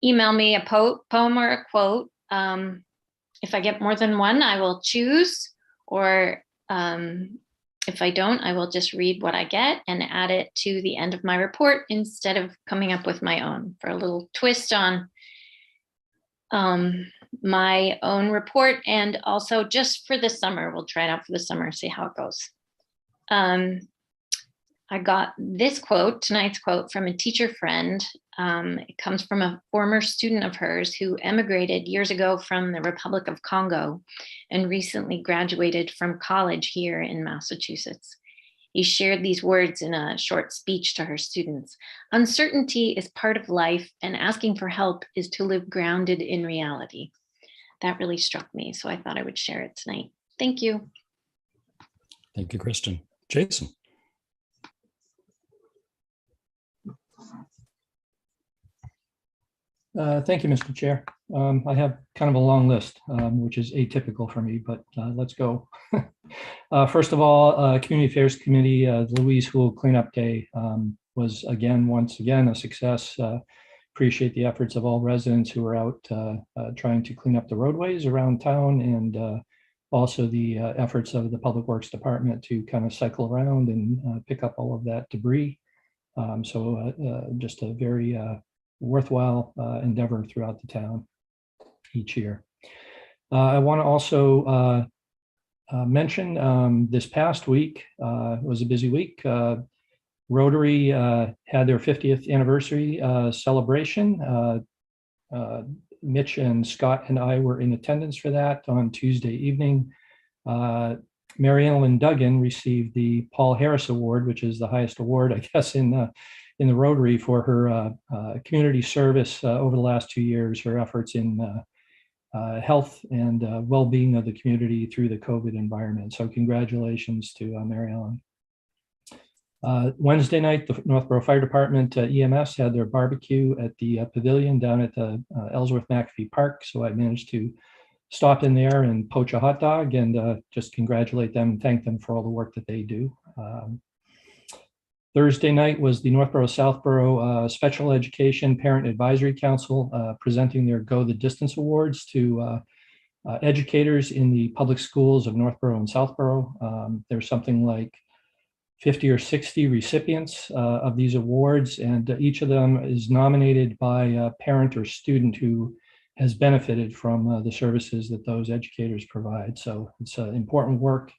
email me a poem or a quote. If I get more than one, I will choose, or if I don't, I will just read what I get and add it to the end of my report instead of coming up with my own, for a little twist on my own report. And also just for the summer, we'll try it out for the summer, see how it goes. I got this quote, tonight's quote, from a teacher friend. It comes from a former student of hers who emigrated years ago from the Republic of Congo and recently graduated from college here in Massachusetts. He shared these words in a short speech to her students. "Uncertainty is part of life, and asking for help is to live grounded in reality." That really struck me, so I thought I would share it tonight. Thank you. Thank you, Kristen. Jason. Thank you, Mr. Chair. I have kind of a long list, which is atypical for me, but let's go. First of all, Community Affairs Committee, the Louise School Cleanup Day was once again a success. Appreciate the efforts of all residents who are out trying to clean up the roadways around town, and also the efforts of the Public Works Department to kind of cycle around and pick up all of that debris. Just a very worthwhile endeavor throughout the town each year. I want to also mention this past week, it was a busy week. Rotary had their 50th anniversary celebration. Mitch and Scott and I were in attendance for that on Tuesday evening. Mary Ellen Duggan received the Paul Harris Award, which is the highest award, I guess, in the Rotary for her community service over the last 2 years, her efforts in health and well-being of the community through the COVID environment. So congratulations to Mary Ellen. Wednesday night, the Northboro Fire Department EMS had their barbecue at the pavilion down at the Ellsworth McAfee Park. So I managed to stop in there and poach a hot dog and just congratulate them and thank them for all the work that they do. Thursday night was the Northboro Southboro Special Education Parent Advisory Council presenting their Go the Distance Awards to educators in the public schools of Northboro and Southboro. There's something like 50 or 60 recipients of these awards, and each of them is nominated by a parent or student who has benefited from the services that those educators provide. So it's important work,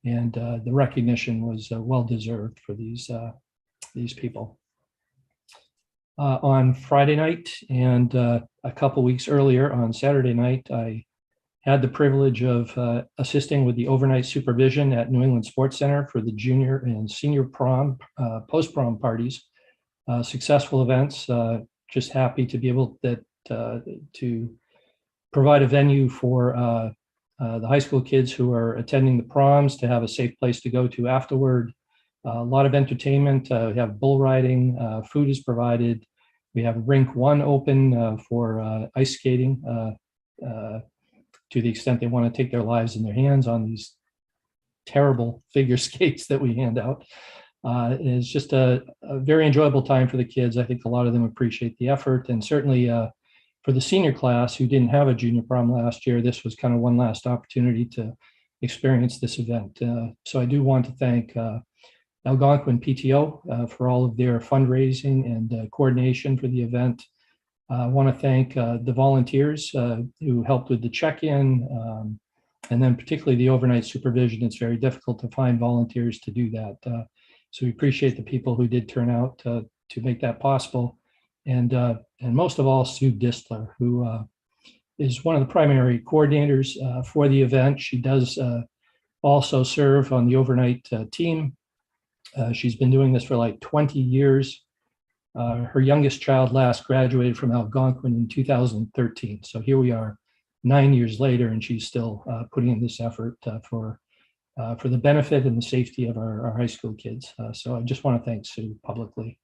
And the recognition was well-deserved for these people. On Friday night and a couple weeks earlier on Saturday night, I had the privilege of assisting with the overnight supervision at New England Sports Center for the junior and senior prom, post-prom parties. Successful events. Just happy to be able to provide a venue for the high school kids who are attending the proms to have a safe place to go to afterward. A lot of entertainment. We have bull riding. Food is provided. We have Rink 1 open for ice skating to the extent they want to take their lives in their hands on these terrible figure skates that we hand out. It's just a very enjoyable time for the kids. I think a lot of them appreciate the effort, and certainly for the senior class who didn't have a junior prom last year, this was kind of one last opportunity to experience this event. So I do want to thank Algonquin PTO for all of their fundraising and coordination for the event. I want to thank the volunteers who helped with the check-in, and then particularly the overnight supervision. It's very difficult to find volunteers to do that. So we appreciate the people who did turn out to make that possible. And most of all, Sue Destler, who is one of the primary coordinators for the event. She does also serve on the overnight team. She's been doing this for like 20 years. Her youngest child last graduated from Algonquin in 2013. So here we are 9 years later, and she's still putting in this effort for the benefit and the safety of our high school kids. So I just want to thank Sue publicly.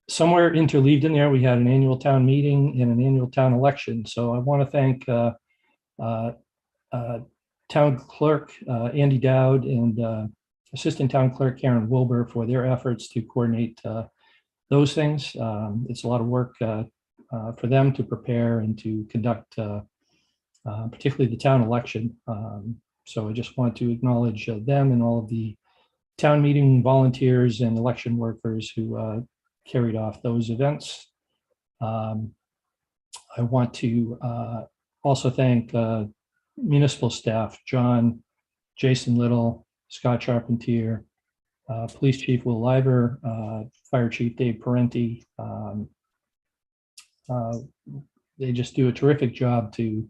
Somewhere interleaved in there, we had an annual town meeting and an annual town election. So I want to thank Town Clerk Andy Dowd and Assistant Town Clerk Karen Wilbur for their efforts to coordinate those things. It's a lot of work for them to prepare and to conduct particularly the town election. So I just want to acknowledge them and all of the town meeting volunteers and election workers who carried off those events. I want to also thank municipal staff, John, Jason Little, Scott Charpentier, Police Chief Will Leiber, Fire Chief Dave Parenti. They just do a terrific job to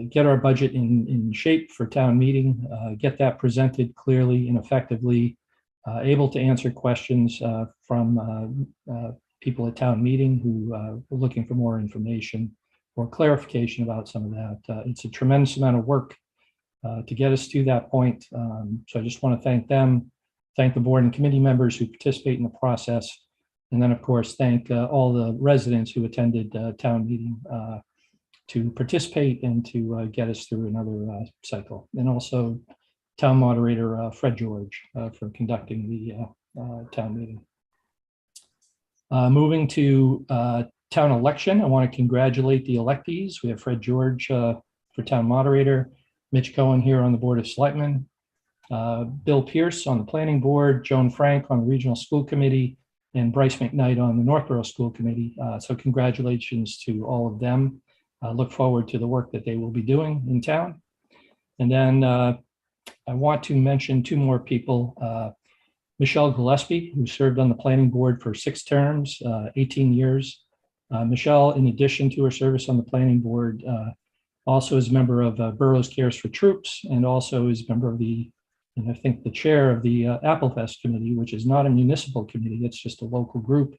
get our budget in shape for town meeting, get that presented clearly and effectively, able to answer questions from people at town meeting who are looking for more information or clarification about some of that. It's a tremendous amount of work to get us to that point. So I just want to thank them, thank the board and committee members who participate in the process, and then of course thank all the residents who attended town meeting to participate and to get us through another cycle. And also town moderator Fred George for conducting the town meeting. Moving to town election, I want to congratulate the electees. We have Fred George for town moderator, Mitch Cohen here on the Board of Selectmen, Bill Pierce on the planning board, Joan Frank on the regional school committee, and Bryce McKnight on the Northboro school committee. So congratulations to all of them. Look forward to the work that they will be doing in town. And then I want to mention two more people. Michelle Gillespie, who served on the planning board for 6 terms, 18 years. Michelle, in addition to her service on the planning board, also is a member of Borough's Cares for Troops, and also is a member of and I think the chair of the Applefest committee, which is not a municipal committee, it's just a local group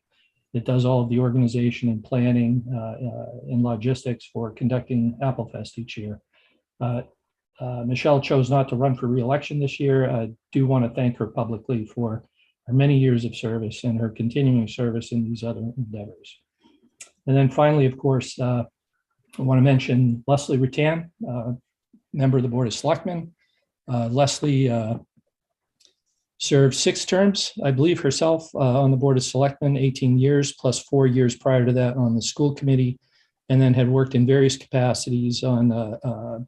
that does all of the organization and planning and logistics for conducting Applefest each year. Michelle chose not to run for re-election this year. I do want to thank her publicly for her many years of service and her continuing service in these other endeavors. And then finally, of course, I want to mention Leslie Rittan, member of the Board of Selectmen. Leslie served 6 terms, I believe, herself on the Board of Selectmen, 18 years, plus 4 years prior to that on the school committee, and then had worked in various capacities on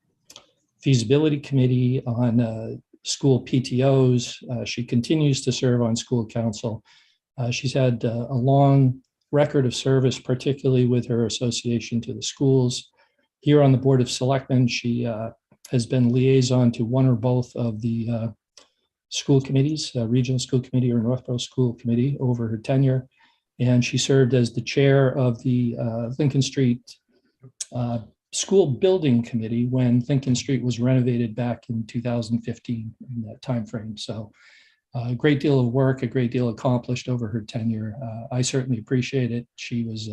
feasibility committee, on school PTOs. She continues to serve on school council. She's had a long record of service, particularly with her association to the schools. Here on the Board of Selectmen, she has been liaison to one or both of the school committees, Regional School Committee or Northboro School Committee over her tenure. And she served as the chair of the Lincoln Street School Building Committee when Lincoln Street was renovated back in 2015 in that timeframe. So a great deal of work, a great deal accomplished over her tenure. I certainly appreciate it. She was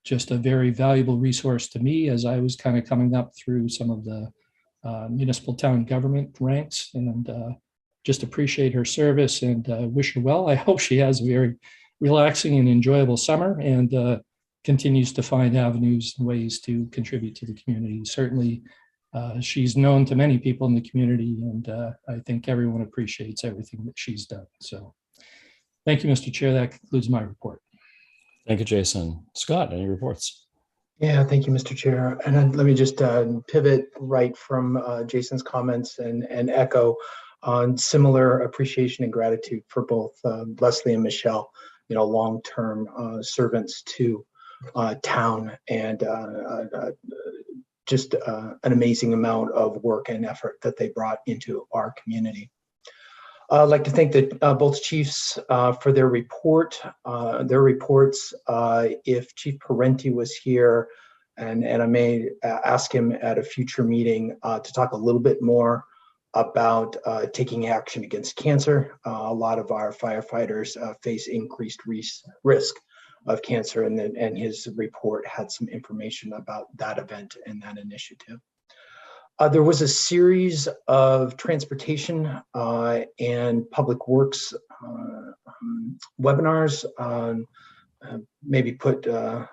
just a very valuable resource to me as I was kind of coming up through some of the municipal town government ranks, and just appreciate her service and wish her well. I hope she has a very relaxing and enjoyable summer and continues to find avenues and ways to contribute to the community. Certainly, she's known to many people in the community, and I think everyone appreciates everything that she's done. So thank you, Mr. Chair. That concludes my report. Thank you, Jason. Scott, any reports? Yeah, thank you, Mr. Chair. And then let me just pivot right from Jason's comments and echo on similar appreciation and gratitude for both Leslie and Michelle, long-term servants to town, and just an amazing amount of work and effort that they brought into our community. I'd like to thank both chiefs for their reports. If Chief Parenti was here, and I may ask him at a future meeting to talk a little bit more about taking action against cancer. A lot of our firefighters face increased risk of cancer, and his report had some information about that event and that initiative. There was a series of transportation and public works webinars. Maybe put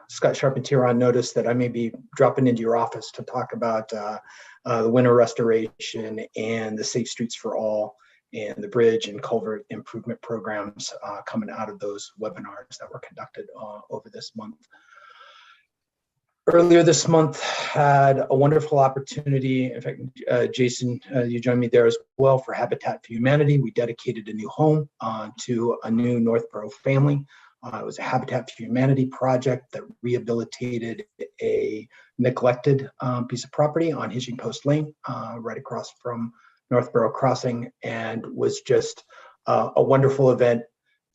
Scott Charpentier on notice that I may be dropping into your office to talk about the winter restoration and the Safe Streets for All and the bridge and culvert improvement programs coming out of those webinars that were conducted over this month. Earlier this month, had a wonderful opportunity. In fact, Jason, you joined me there as well for Habitat for Humanity. We dedicated a new home to a new Northboro family. It was a Habitat for Humanity project that rehabilitated a neglected piece of property on Hitching Post Lane, right across from Northboro Crossing, and was just a wonderful event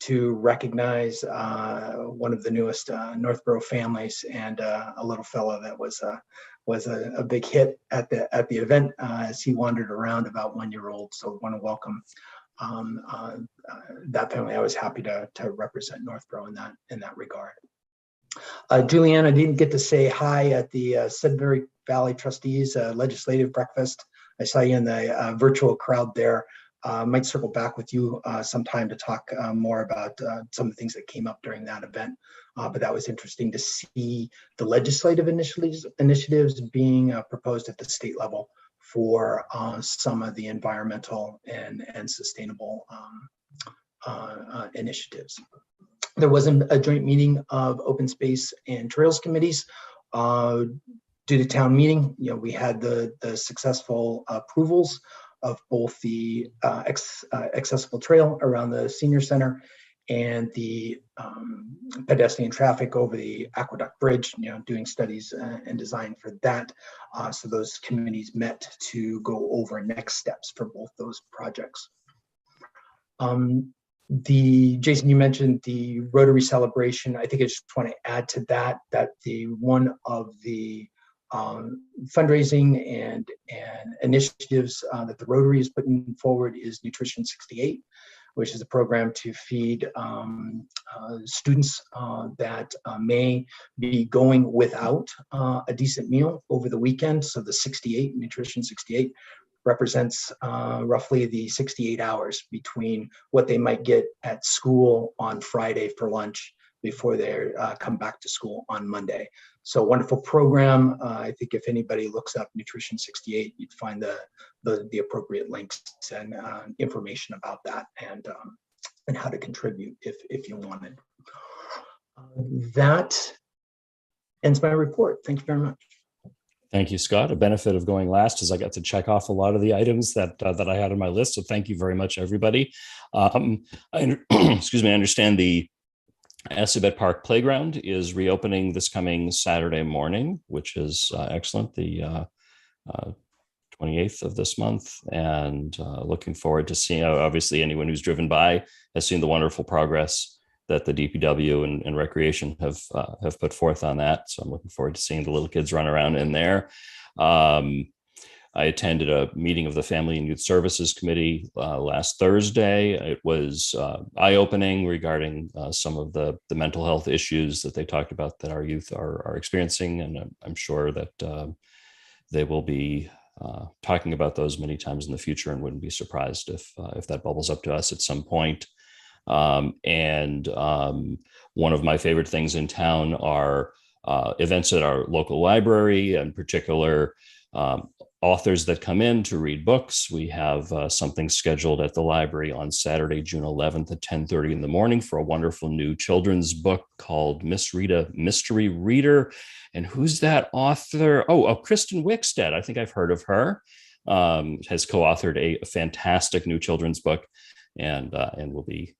to recognize one of the newest Northboro families, and a little fellow that was a big hit at the event as he wandered around, about 1 year old. So I want to welcome that family. I was happy to represent Northboro in that regard. Julianne, I didn't get to say hi at the Sudbury Valley Trustees legislative breakfast. I saw you in the virtual crowd there. Might circle back with you sometime to talk more about some of the things that came up during that event. But that was interesting to see the legislative initiatives being proposed at the state level for some of the environmental and sustainable initiatives. There wasn't a joint meeting of open space and trails committees due to town meeting. We had the successful approvals of both the accessible trail around the senior center and the pedestrian traffic over the Aqueduct Bridge, doing studies and design for that. So those committees met to go over next steps for both those projects. Jason, you mentioned the Rotary celebration. I think I just want to add to that the one of the fundraising and initiatives that the Rotary is putting forward is Nutrition 68, which is a program to feed students that may be going without a decent meal over the weekend. So the 68, Nutrition 68, represents roughly the 68 hours between what they might get at school on Friday for lunch before they come back to school on Monday. So wonderful program. I think if anybody looks up Nutrition 68, you'd find the appropriate links and information about that and how to contribute if you wanted. That ends my report. Thank you very much. Thank you, Scott. A benefit of going last is I got to check off a lot of the items that I had on my list. So thank you very much, everybody. Excuse me. I understand the Assabet Park Playground is reopening this coming Saturday morning, which is excellent. The 28th of this month, and looking forward to seeing, obviously anyone who's driven by has seen the wonderful progress that the DPW and Recreation have put forth on that. So I'm looking forward to seeing the little kids run around in there. I attended a meeting of the Family and Youth Services Committee last Thursday. It was eye-opening regarding some of the mental health issues that they talked about that our youth are experiencing, and I'm sure that they will be talking about those many times in the future, and wouldn't be surprised if that bubbles up to us at some point. And one of my favorite things in town are events at our local library, in particular authors that come in to read books. We have something scheduled at the library on Saturday, June 11th at 10:30 in the morning for a wonderful new children's book called Miss Rita Mystery Reader. And who's that author? Oh, Kristen Wickstead. I think I've heard of her. Has co-authored a fantastic new children's book, and we'll be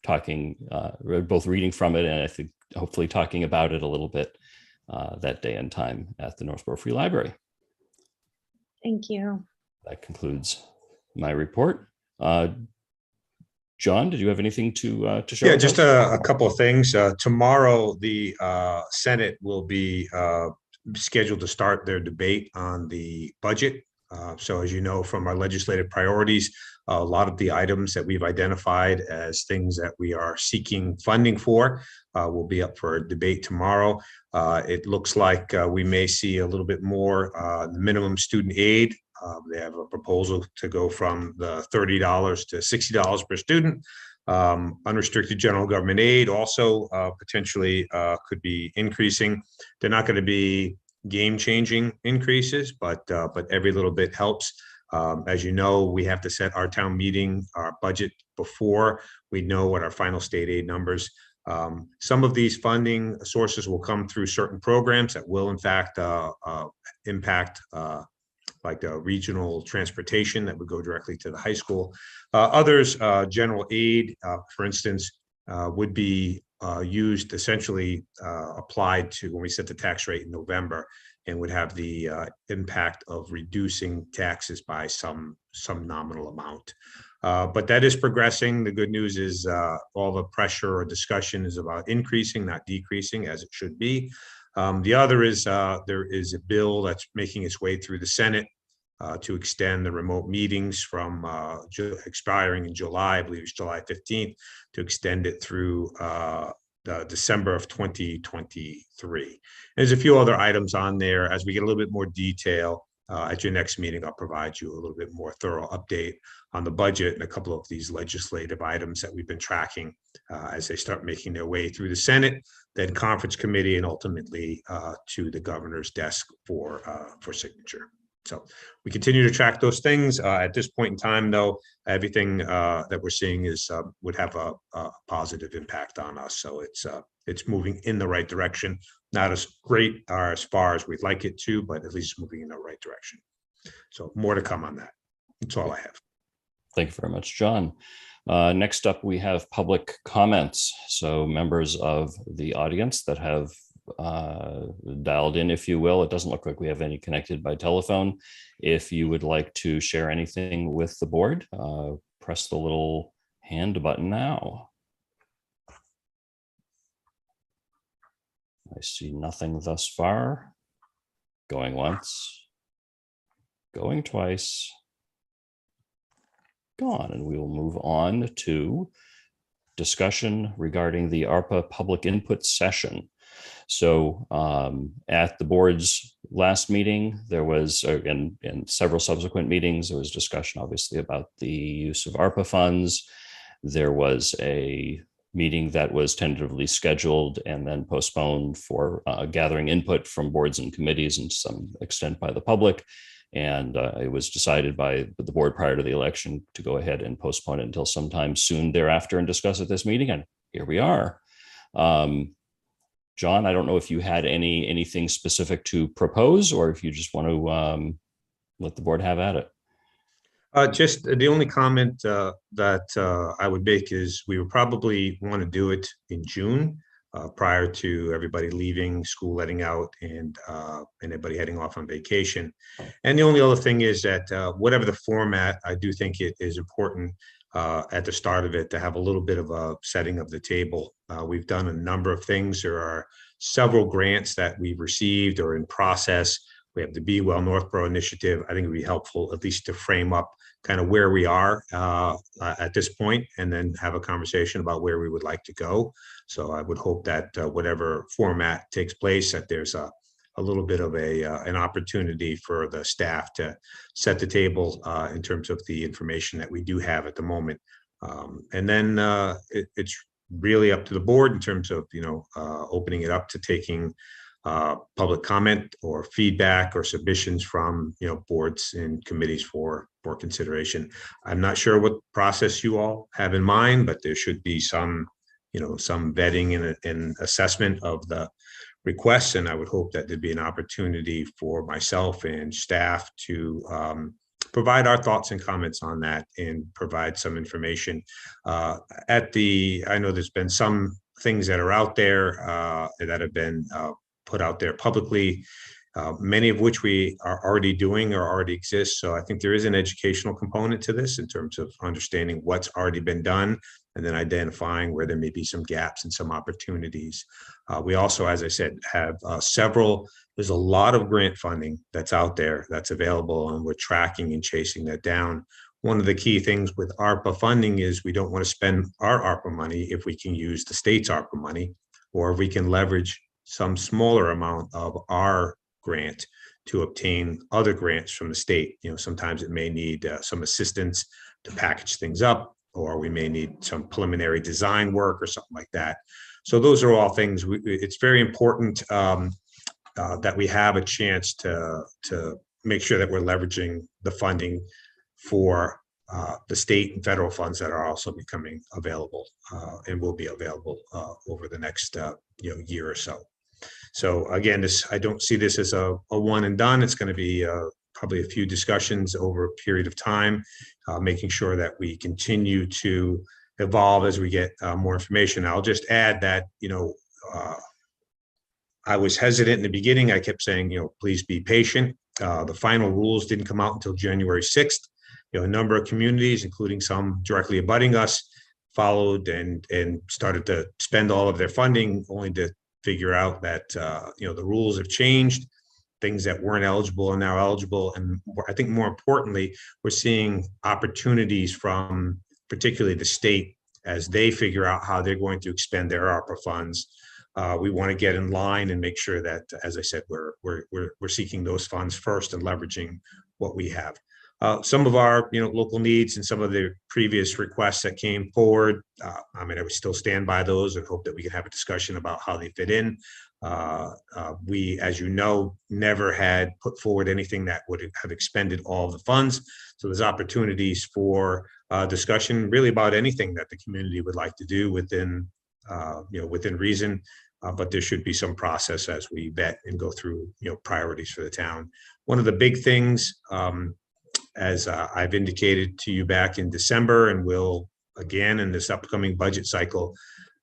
talking, both reading from it and I think hopefully talking about it a little bit that day and time at the Northboro Free Library. Thank you. That concludes my report. John, did you have anything to share? Yeah, just a couple of things. Tomorrow, the Senate will be scheduled to start their debate on the budget. So as you know, from our legislative priorities, a lot of the items that we've identified as things that we are seeking funding for will be up for debate tomorrow. It looks like we may see a little bit more minimum student aid. They have a proposal to go from the $30 to $60 per student. Unrestricted general government aid also potentially could be increasing. They're not going to be game-changing increases, but every little bit helps. As you know, we have to set our town meeting, our budget before we know what our final state aid numbers. Some of these funding sources will come through certain programs that will in fact impact like the regional transportation that would go directly to the high school. Others, general aid, for instance, would be used essentially applied to when we set the tax rate in November, and would have the impact of reducing taxes by some nominal amount. But that is progressing. The good news is all the pressure or discussion is about increasing, not decreasing, as it should be. The other is there is a bill that's making its way through the Senate to extend the remote meetings from expiring in July, I believe it's July 15th, to extend it through December of 2023. There's a few other items on there. As we get a little bit more detail at your next meeting, I'll provide you a little bit more thorough update on the budget and a couple of these legislative items that we've been tracking as they start making their way through the Senate, then conference committee, and ultimately to the governor's desk for signature. So we continue to track those things. At this point in time, though, everything that we're seeing is would have a positive impact on us. So it's moving in the right direction. Not as great or as far as we'd like it to, but at least moving in the right direction. So more to come on that. That's all I have. Thank you very much, John. Next up, we have public comments. So members of the audience that have dialed in, if you will. It doesn't look like we have any connected by telephone. If you would like to share anything with the board, press the little hand button now. I see nothing thus far. Going once, going twice, gone, and we will move on to discussion regarding the ARPA public input session. So at the board's last meeting, there was, and several subsequent meetings, there was discussion obviously about the use of ARPA funds. There was a meeting that was tentatively scheduled and then postponed for gathering input from boards and committees and to some extent by the public. And it was decided by the board prior to the election to go ahead and postpone it until sometime soon thereafter and discuss at this meeting. And here we are. John, I don't know if you had anything specific to propose or if you just want to let the board have at it. Just the only comment that I would make is we would probably want to do it in June. prior to everybody leaving, school letting out, and everybody heading off on vacation. And the only other thing is that whatever the format, I do think it is important at the start of it to have a little bit of a setting of the table. We've done a number of things. There are several grants that we've received or in process. We have the Be Well Northboro initiative. I think it would be helpful at least to frame up kind of where we are at this point, and then have a conversation about where we would like to go. So I would hope that whatever format takes place, that there's a little bit of an opportunity for the staff to set the table in terms of the information that we do have at the moment. And then it's really up to the board in terms of, opening it up to taking public comment or feedback or submissions from, boards and committees for consideration. I'm not sure what process you all have in mind, but there should be some vetting and assessment of the requests. And I would hope that there'd be an opportunity for myself and staff to provide our thoughts and comments on that and provide some information. I know there's been some things that are out there that have been put out there publicly, many of which we are already doing or already exist. So I think there is an educational component to this in terms of understanding what's already been done and then identifying where there may be some gaps and some opportunities. We also, as I said, have there's a lot of grant funding that's out there that's available, and we're tracking and chasing that down. One of the key things with ARPA funding is we don't want to spend our ARPA money if we can use the state's ARPA money, or if we can leverage some smaller amount of our grant to obtain other grants from the state. Sometimes it may need some assistance to package things up, or we may need some preliminary design work or something like that. So those are all things. It's very important that we have a chance to make sure that we're leveraging the funding for the state and federal funds that are also becoming available and will be available over the next year or so. So again, I don't see this as a one and done. It's going to be probably a few discussions over a period of time, making sure that we continue to evolve as we get more information. I'll just add that, I was hesitant in the beginning. I kept saying, please be patient. The final rules didn't come out until January 6th. A number of communities, including some directly abutting us, followed and started to spend all of their funding, only to figure out that the rules have changed. Things that weren't eligible are now eligible, and I think more importantly, we're seeing opportunities from particularly the state as they figure out how they're going to expend their ARPA funds. We want to get in line and make sure that, as I said, we're seeking those funds first and leveraging what we have. Some of our local needs and some of the previous requests that came forward, I would still stand by those and hope that we can have a discussion about how they fit in. We, as you know, never had put forward anything that would have expended all of the funds. So there's opportunities for discussion really about anything that the community would like to do within reason. But there should be some process as we vet and go through priorities for the town. One of the big things, as I've indicated to you back in December, and will again in this upcoming budget cycle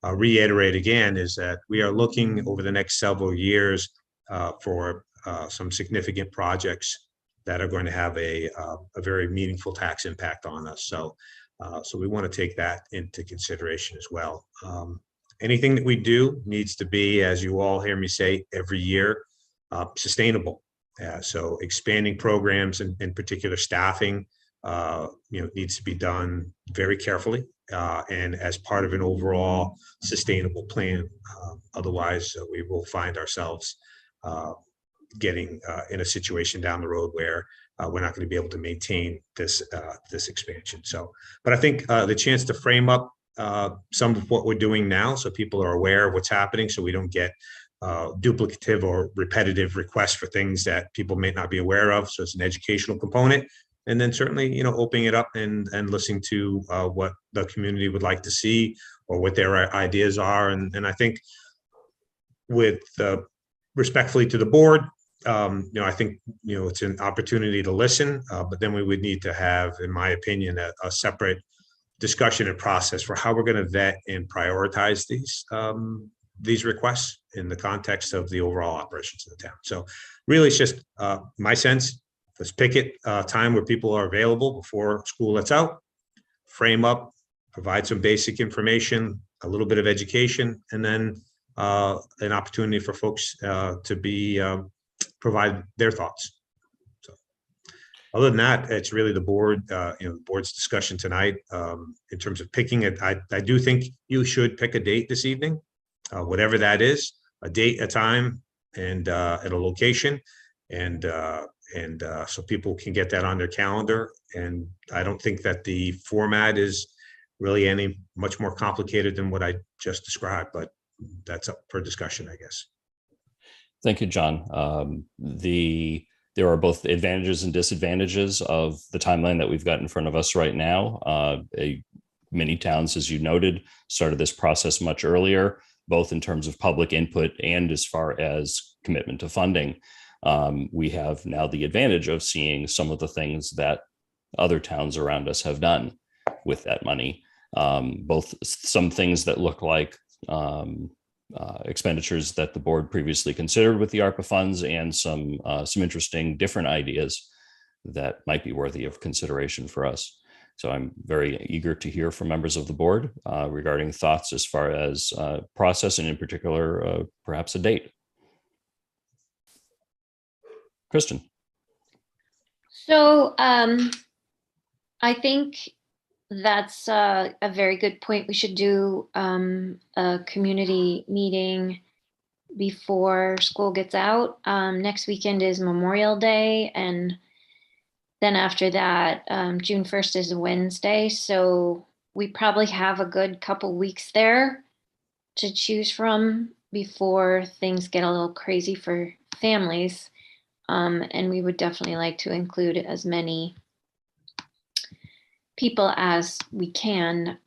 reiterate again, is that we are looking over the next several years for some significant projects that are going to have a very meaningful tax impact on us. So we want to take that into consideration as well. Anything that we do needs to be, as you all hear me say every year, sustainable. So expanding programs and in particular staffing, needs to be done very carefully and as part of an overall sustainable plan. Otherwise, we will find ourselves getting in a situation down the road where we're not going to be able to maintain this expansion. But I think the chance to frame up some of what we're doing now, so people are aware of what's happening, so we don't get duplicative or repetitive requests for things that people may not be aware of. So it's an educational component, and then certainly, opening it up and listening to what the community would like to see or what their ideas are. And I think with respectfully to the board, I think, it's an opportunity to listen, but then we would need to have, in my opinion, a separate discussion and process for how we're going to vet and prioritize these requests in the context of the overall operations of the town. So really, it's just my sense. Let's pick it time where people are available before school lets out, frame up, provide some basic information, a little bit of education, and then an opportunity for folks to be provide their thoughts. So other than that, it's really the board, the board's discussion tonight in terms of picking it. I do think you should pick a date this evening, whatever that is, a date, a time, and at a location, and so people can get that on their calendar. And I don't think that the format is really any much more complicated than what I just described, but that's up for discussion, I guess. Thank you, John. There are both advantages and disadvantages of the timeline that we've got in front of us right now. Many towns, as you noted, started this process much earlier, both in terms of public input and as far as commitment to funding. We have now the advantage of seeing some of the things that other towns around us have done with that money, both some things that look like expenditures that the board previously considered with the Arpa funds, and some interesting different ideas that might be worthy of consideration for us. So I'm very eager to hear from members of the board regarding thoughts as far as process, and in particular, perhaps a date. Kristen. So I think that's a very good point. We should do a community meeting before school gets out. Next weekend is Memorial Day, and then after that, June 1st is a Wednesday. So we probably have a good couple weeks there to choose from before things get a little crazy for families. And we would definitely like to include as many people as we can.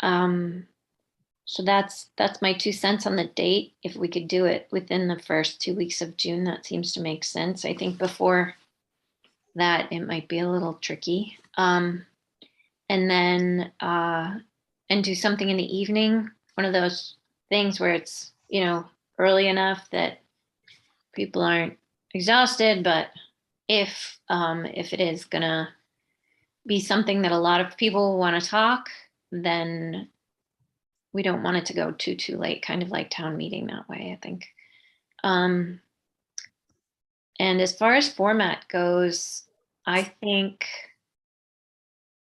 So that's my 2 cents on the date. If we could do it within the first 2 weeks of June, that seems to make sense. I think before that, it might be a little tricky. And then and do something in the evening, one of those things where it's, early enough that people aren't exhausted, but if it is gonna be something that a lot of people want to talk, then we don't want it to go too late, kind of like town meeting that way, I think. And as far as format goes, I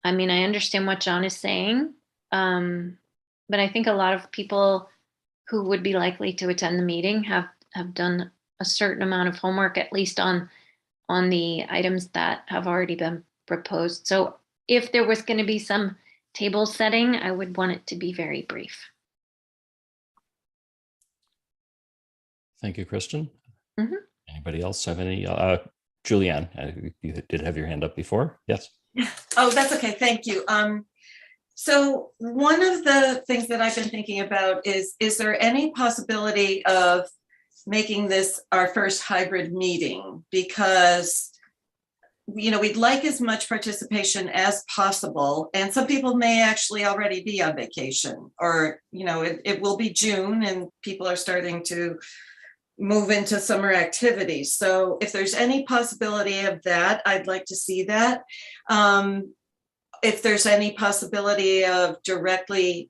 understand what John is saying, but I think a lot of people who would be likely to attend the meeting have done a certain amount of homework, at least on the items that have already been proposed. So if there was going to be some table setting, I would want it to be very brief. Thank you, Kristen. Mm-hmm. Anybody else have any? Julianne, you did have your hand up before. Yes. Oh, that's okay. Thank you. So one of the things that I've been thinking about is there any possibility of making this our first hybrid meeting? Because, we'd like as much participation as possible. And some people may actually already be on vacation, or, it will be June and people are starting to move into summer activities. So if there's any possibility of that, I'd like to see that. If there's any possibility of directly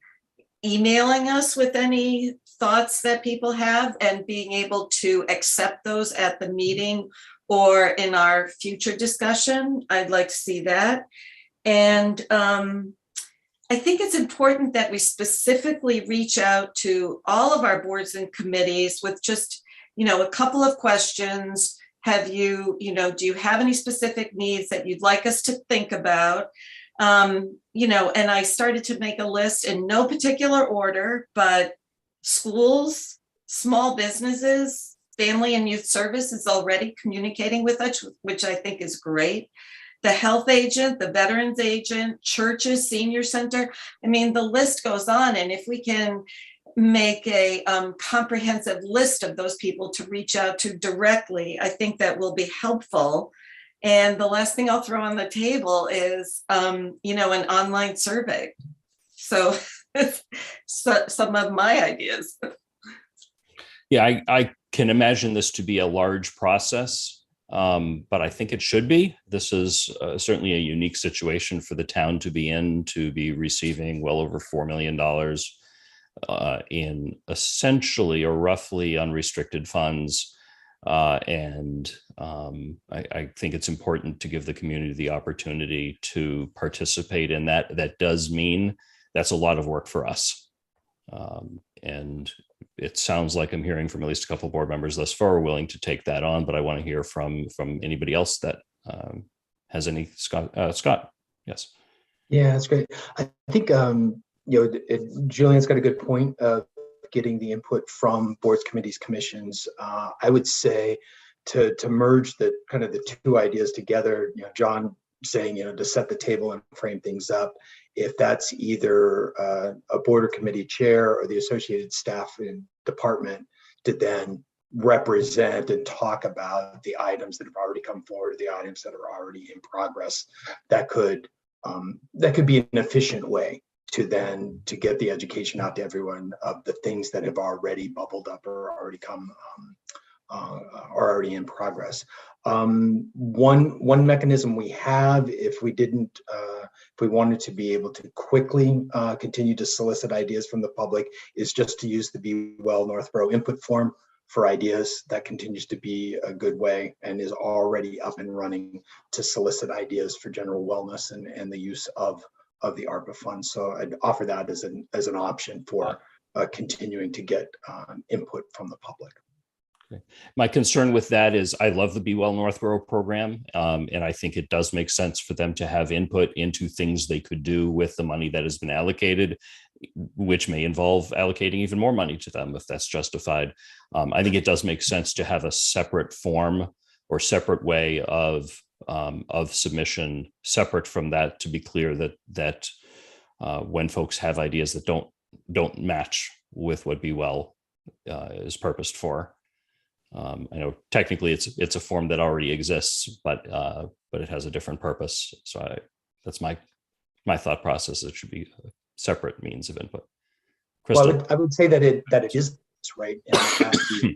emailing us with any thoughts that people have and being able to accept those at the meeting or in our future discussion, I'd like to see that. And I think it's important that we specifically reach out to all of our boards and committees with just, a couple of questions. Do you have any specific needs that you'd like us to think about? And I started to make a list in no particular order, but schools, small businesses, family and youth service is already communicating with us, which I think is great. The health agent, the veterans agent, churches, senior center. The list goes on. And if we can make a comprehensive list of those people to reach out to directly, I think that will be helpful. And the last thing I'll throw on the table is, an online survey. So some of my ideas. Yeah, I can imagine this to be a large process, but I think it should be. This is certainly a unique situation for the town to be in, to be receiving well over $4 million in essentially or roughly unrestricted funds. I think it's important to give the community the opportunity to participate in that. That does mean that's a lot of work for us. And it sounds like I'm hearing from at least a couple of board members thus far willing to take that on, but I want to hear from anybody else that has any. Scott, yes. Yeah, that's great. I think Julian's got a good point of getting the input from boards, committees, commissions. I would say to merge the kind of the two ideas together. John saying to set the table and frame things up. If that's either a board or committee chair or the associated staff and department to then represent and talk about the items that have already come forward, the items that are already in progress, that could be an efficient way to get the education out to everyone of the things that have already bubbled up or already come are already in progress. One mechanism we have, if we wanted to be able to quickly continue to solicit ideas from the public, is just to use the Be Well Northboro input form for ideas. That continues to be a good way and is already up and running to solicit ideas for general wellness and the use of the ARPA funds. So I'd offer that as an option for continuing to get input from the public. Okay. My concern with that is I love the Be Well Northboro program, and I think it does make sense for them to have input into things they could do with the money that has been allocated, which may involve allocating even more money to them if that's justified. I think it does make sense to have a separate form or separate way of submission, separate from that, to be clear that when folks have ideas that don't match with what Be Well is purposed for. I know technically it's a form that already exists, but it has a different purpose. So that's my thought process. It should be a separate means of input. Kristen? Well, I would say that it is right, and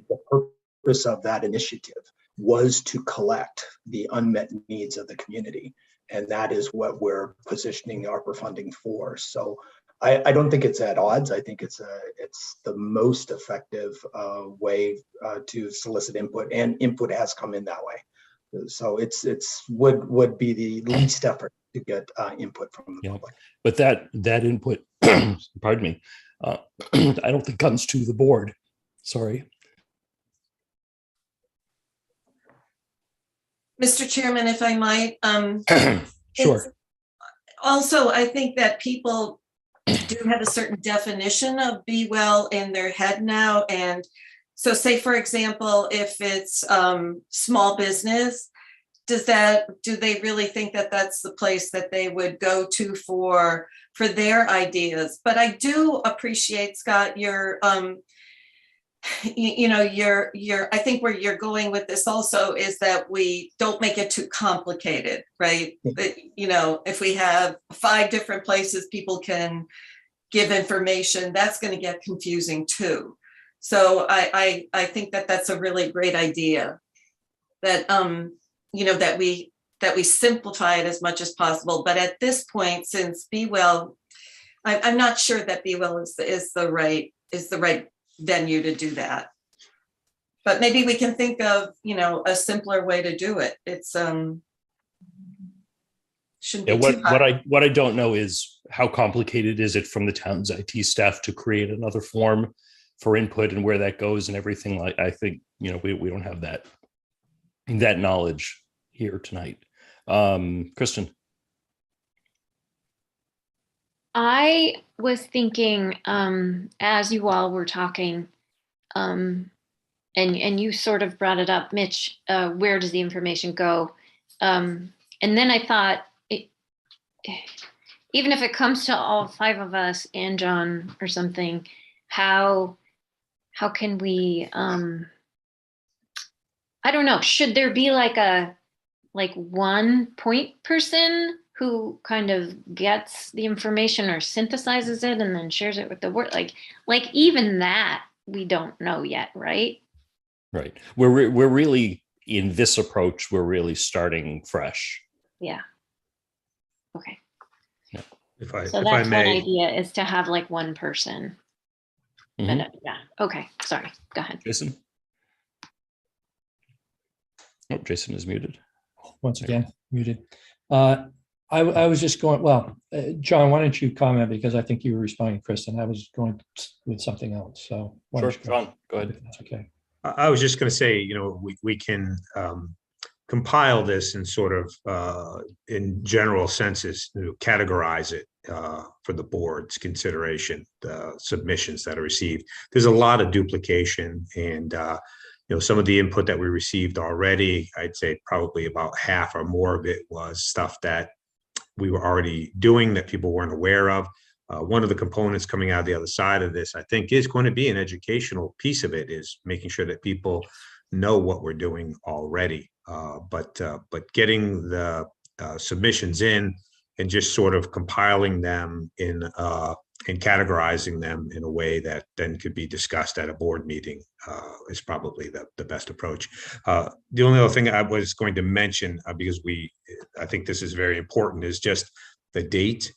the purpose of that initiative was to collect the unmet needs of the community, and that is what we're positioning the ARPA funding for. So I don't think it's at odds. I think it's the most effective way to solicit input, and input has come in that way. So it's would be the least effort to get input from the public. But that input, pardon me, I don't think comes to the board. Sorry. Mr. Chairman, if I might. Sure. Also, I think that people do have a certain definition of Be Well in their head now. And so say, for example, if it's small business, do they really think that that's the place that they would go to for their ideas? But I do appreciate, Scott, your I think where you're going with this also is that we don't make it too complicated, right? That, if we have 5 different places people can give information, that's going to get confusing too. So I think that that's a really great idea, that that we simplify it as much as possible. But at this point, since Be Well, I'm not sure that Be Well is the right venue to do that. But maybe we can think of a simpler way to do it. It's shouldn't be too hard. What I don't know is how complicated is it from the town's IT staff to create another form for input and where that goes and everything. Like, I think we don't have that knowledge here tonight. Kristen. I was thinking, as you all were talking, and you sort of brought it up, Mitch, where does the information go? And then I thought, even if it comes to all 5 of us and John or something, how can we, I don't know, should there be like one point person who kind of gets the information or synthesizes it and then shares it with the world? Like even that we don't know yet, right? Right. We're really, in this approach, we're really starting fresh. Yeah. Okay. If I So if I that's one may, idea, is to have like one person. But Mhm. yeah, okay, sorry, go ahead. Jason? Oh, Jason is muted. Once again, muted. I was just going, well, John, why don't you comment, because I think you were responding to Kristen. I was going with something else, so. why don't Sure, you go? John, go ahead. If that's okay. I was just going to say, we can compile this in sort of in general senses, categorize it for the board's consideration, the submissions that are received. There's a lot of duplication, and some of the input that we received already, I'd say probably about half or more of it was stuff that we were already doing that people weren't aware of. One of the components coming out the other side of this, I think, is going to be an educational piece of it, is making sure that people know what we're doing already. But getting the submissions in and just sort of compiling them in and categorizing them in a way that then could be discussed at a board meeting is probably the best approach. The only other thing I was going to mention, because I think this is very important, is just the date.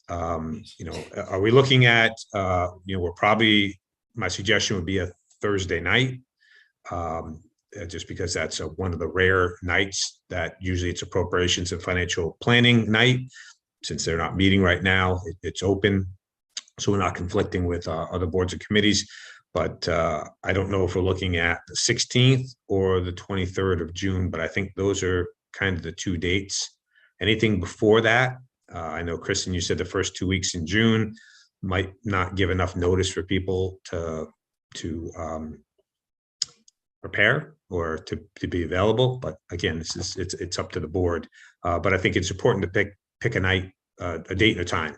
Are we looking at, we're probably, my suggestion would be a Thursday night, just because that's one of the rare nights that usually it's appropriations and financial planning night. Since they're not meeting right now, it's open, so we're not conflicting with other boards and committees. But I don't know if we're looking at the 16th or the 23rd of June, but I think those are kind of the two dates. Anything before that, I know, Kristen, you said the first 2 weeks in June might not give enough notice for people to prepare or to be available. But again, it's up to the board. But I think it's important to pick a night, a date and a time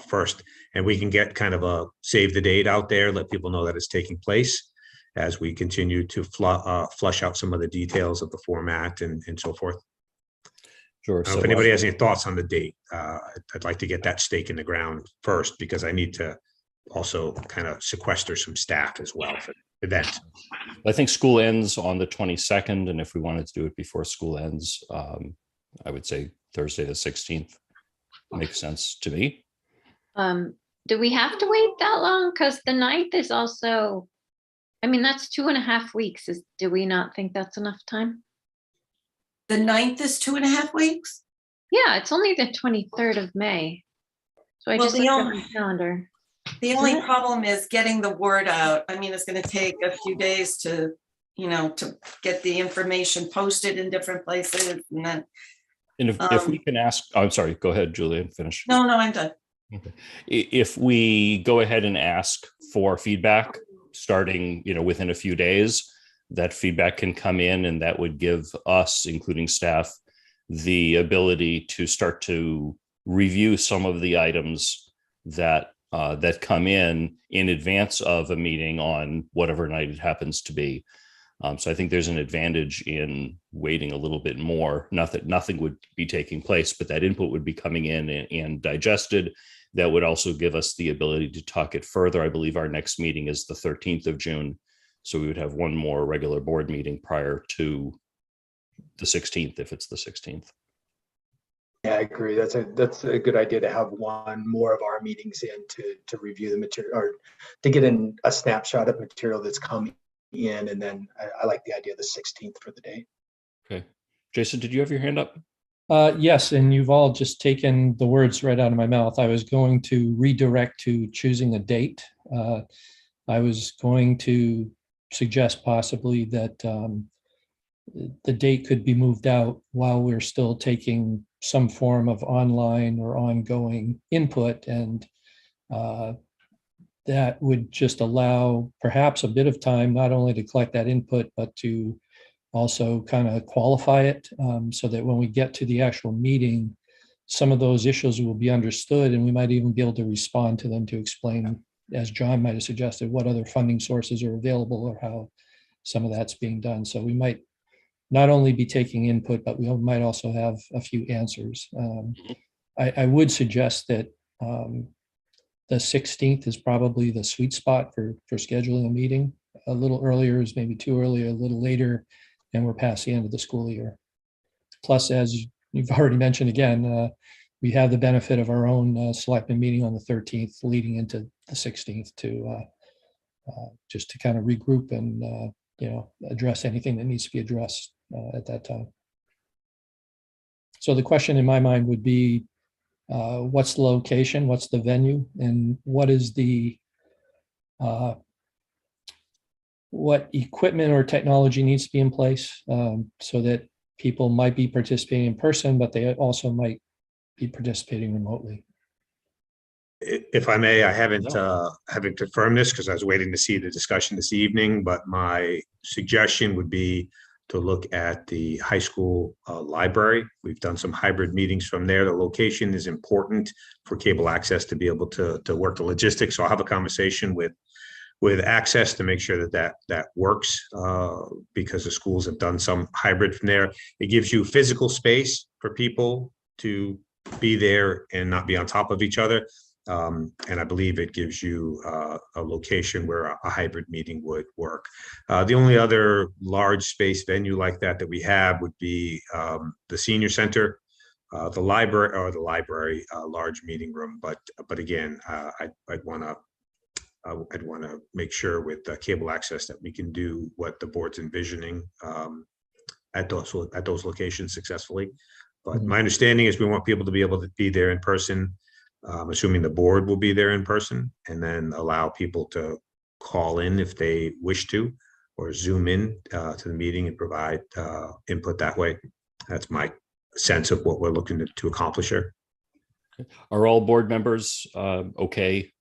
first, and we can get kind of a save the date out there, let people know that it's taking place as we continue to flush out some of the details of the format and so forth. Sure. If anybody has any thoughts on the date, I'd like to get that stake in the ground first, because I need to also kind of sequester some staff as well for the event. I think school ends on the 22nd, and if we wanted to do it before school ends, I would say Thursday the 16th makes sense to me. Do we have to wait that long? Because the 9th is also, I mean, that's 2.5 weeks. Do we not think that's enough time? The 9th is 2.5 weeks? Yeah, it's only the 23rd of May. So I Well, just looked at my calendar. The only problem is getting the word out. I mean, it's going to take a few days to get the information posted in different places, and then. And if we can ask, I'm sorry, go ahead, Julian, finish. No, I'm done. Okay. If we go ahead and ask for feedback starting, within a few days, that feedback can come in, and that would give us, including staff, the ability to start to review some of the items that come in advance of a meeting on whatever night it happens to be. So I think there's an advantage in waiting a little bit more. Not that nothing would be taking place, but that input would be coming in and digested. That would also give us the ability to talk it further. I believe our next meeting is the 13th of June. So we would have one more regular board meeting prior to the 16th, if it's the 16th. Yeah, I agree. That's a good idea to have one more of our meetings in to review the material, or to get in a snapshot of material that's coming in. And then I like the idea of the 16th for the date. Okay. Jason, did you have your hand up? Yes, and you've all just taken the words right out of my mouth. I was going to redirect to choosing a date. I was going to suggest possibly that the date could be moved out while we're still taking some form of online or ongoing input, and that would just allow perhaps a bit of time, not only to collect that input, but to also kind of qualify it, so that when we get to the actual meeting, some of those issues will be understood, and we might even be able to respond to them to explain, as John might have suggested, what other funding sources are available or how some of that's being done. So we might not only be taking input, but we might also have a few answers. I would suggest that the 16th is probably the sweet spot for scheduling a meeting. A little earlier is maybe too early, a little later, and we're past the end of the school year. Plus, as you've already mentioned again, we have the benefit of our own selectmen meeting on the 13th leading into the 16th to just to kind of regroup and address anything that needs to be addressed at that time. So the question in my mind would be, what's the location, what's the venue, and what is the what equipment or technology needs to be in place so that people might be participating in person, but they also might be participating remotely. If I may, I haven't confirmed this because I was waiting to see the discussion this evening, but my suggestion would be to look at the high school library. We've done some hybrid meetings from there. The location is important for cable access to be able to work the logistics. So I'll have a conversation with access to make sure that works because the schools have done some hybrid from there. It gives you physical space for people to be there and not be on top of each other. And I believe it gives you a location where a hybrid meeting would work. The only other large space venue like that we have would be the senior center, the library, large meeting room. But again, I'd want to make sure with cable access that we can do what the board's envisioning at those locations successfully. But my understanding is we want people to be able to be there in person. Assuming the board will be there in person, and then allow people to call in if they wish to, or Zoom in to the meeting and provide input that way. That's my sense of what we're looking to accomplish here. Are all board members okay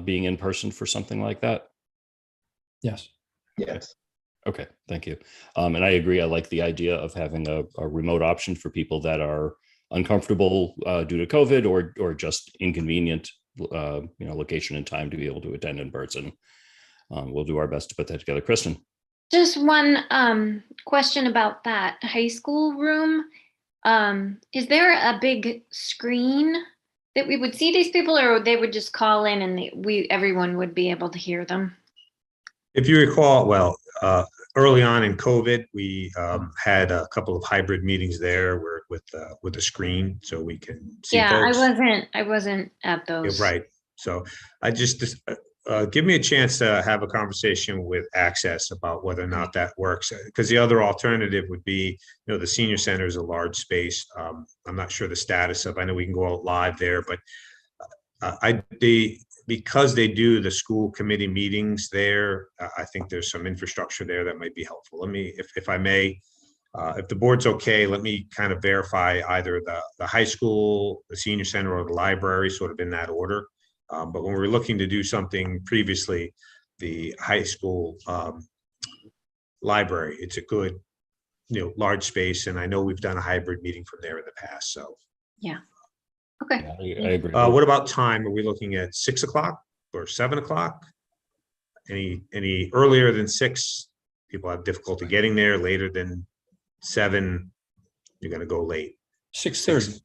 being in person for something like that? Yes. Yes. Okay, thank you. And I agree. I like the idea of having a remote option for people that are uncomfortable due to COVID or just inconvenient, location and time to be able to attend in person. We'll do our best to put that together. Kristen. Just one question about that high school room. Is there a big screen that we would see these people, or they would just call in and everyone would be able to hear them? If you recall, well, early on in COVID, we had a couple of hybrid meetings there where with a screen so we can see folks. I wasn't at those. Yeah, right. So I just give me a chance to have a conversation with access about whether or not that works. Because the other alternative would be, the senior center is a large space. I'm not sure the status of. I know we can go out live there, but because they do the school committee meetings there, I think there's some infrastructure there that might be helpful. Let me, if I may, if the board's okay, let me kind of verify either the high school, the senior center, or the library, sort of in that order. But when we're looking to do something previously, the high school library, it's a good, large space. And I know we've done a hybrid meeting from there in the past, so. Yeah. Okay. Yeah, I agree. What about time? Are we looking at 6 o'clock or 7 o'clock? Any earlier than 6? People have difficulty getting there. Later than 7, you're going to go late. 6:30.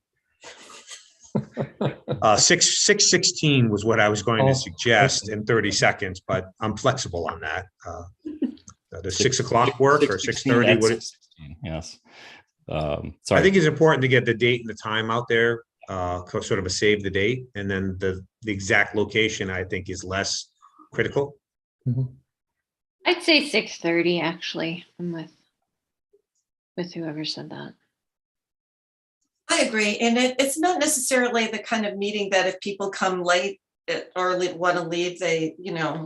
6:16 was what I was going to suggest in 30 seconds, but I'm flexible on that. Does 6 o'clock work or 6:30? Yes. Sorry. I I think it's important to get the date and the time out there, sort of a save the date, and then the exact location I think is less critical. I'd say 6:30 actually. I'm with whoever said that. I agree. And it's not necessarily the kind of meeting that if people come late or want to leave, they, Yeah.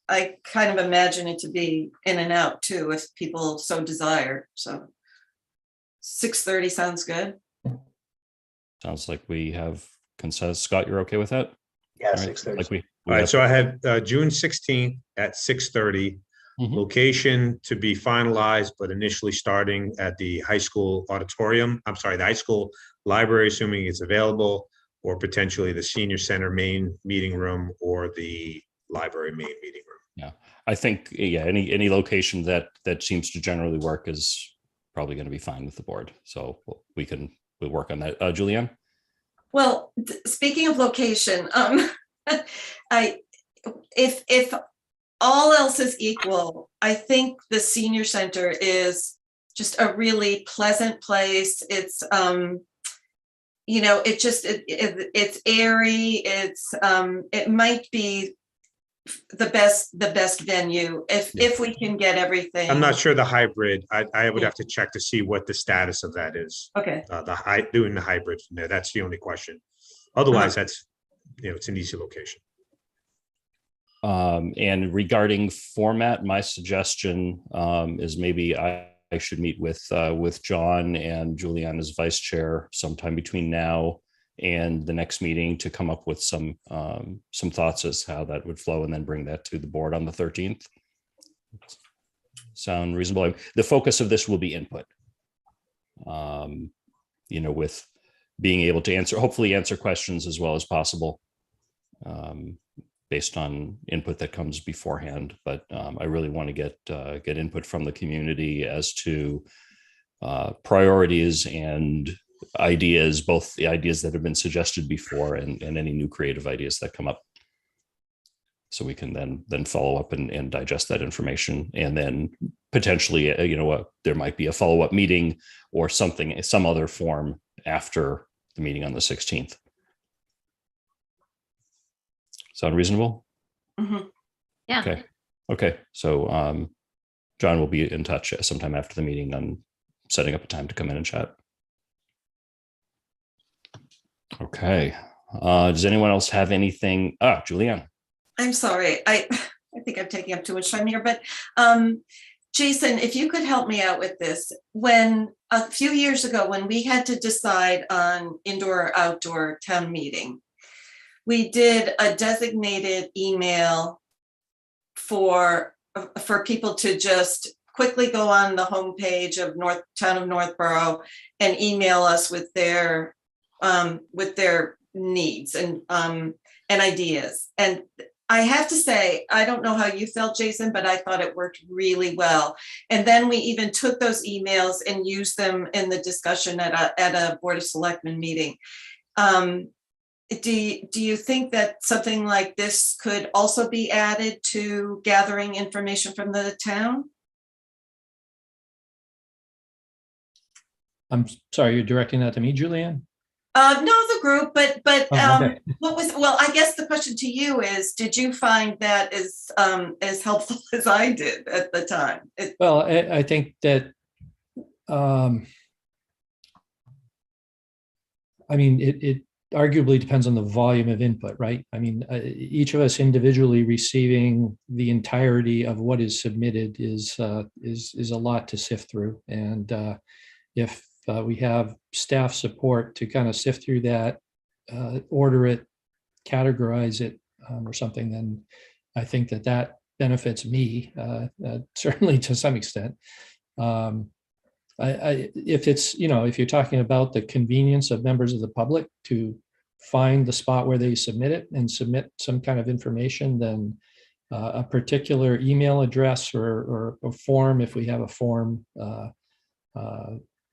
I kind of imagine it to be in and out too, if people so desire. So 6:30 sounds good. Sounds like we have consensus. Scott, you're okay with that? Yeah, All right. 6:30. All right, so I had June 16th at 6:30. Location to be finalized, but initially starting at the high school auditorium. I'm sorry, the high school library, assuming it's available, or potentially the senior center main meeting room or the library main meeting room. Yeah, I think any location that seems to generally work is probably going to be fine with the board. So we'll work on that. Julianne? Well, speaking of location, if all else is equal, I think the senior center is just a really pleasant place. It's it's airy. It might be the best venue if we can get everything. I'm not sure the hybrid. I would have to check to see what the status of that is. Okay. Doing the hybrid from there. That's the only question. Otherwise, that's, it's an easy location. And regarding format, my suggestion is maybe I should meet with John and Julianne as vice chair sometime between now and the next meeting to come up with some thoughts as how that would flow, and then bring that to the board on the 13th. Sound reasonable? The focus of this will be input. With being able to hopefully answer questions as well as possible, based on input that comes beforehand. But I really want to get input from the community as to priorities and ideas, both the ideas that have been suggested before and any new creative ideas that come up. So we can then follow up and digest that information, and then potentially, there might be a follow-up meeting or some other form after the meeting on the 16th. Sound reasonable? Mm-hmm. Yeah. Okay. So John will be in touch sometime after the meeting on setting up a time to come in and chat. Okay. Does anyone else have anything? Julianne. I'm sorry. I think I'm taking up too much time here, but Jason, if you could help me out with this. When a few years ago, when we had to decide on indoor or outdoor town meeting, we did a designated email for people to just quickly go on the homepage of Town of Northboro and email us with their needs and ideas. And I have to say, I don't know how you felt, Jason, but I thought it worked really well. And then we even took those emails and used them in the discussion at a Board of Selectmen meeting. Do you think that something like this could also be added to gathering information from the town? I'm sorry, you're directing that to me, Julianne? No, the group, but okay. I guess the question to you is, did you find that as helpful as I did at the time? Well, I think that, it arguably depends on the volume of input, right? Each of us individually receiving the entirety of what is submitted is a lot to sift through. And if we have staff support to kind of sift through that, order it, categorize it, or something, then I think that benefits me, certainly to some extent. If it's, if you're talking about the convenience of members of the public to find the spot where they submit it and submit some kind of information, then a particular email address or a form, if we have a form,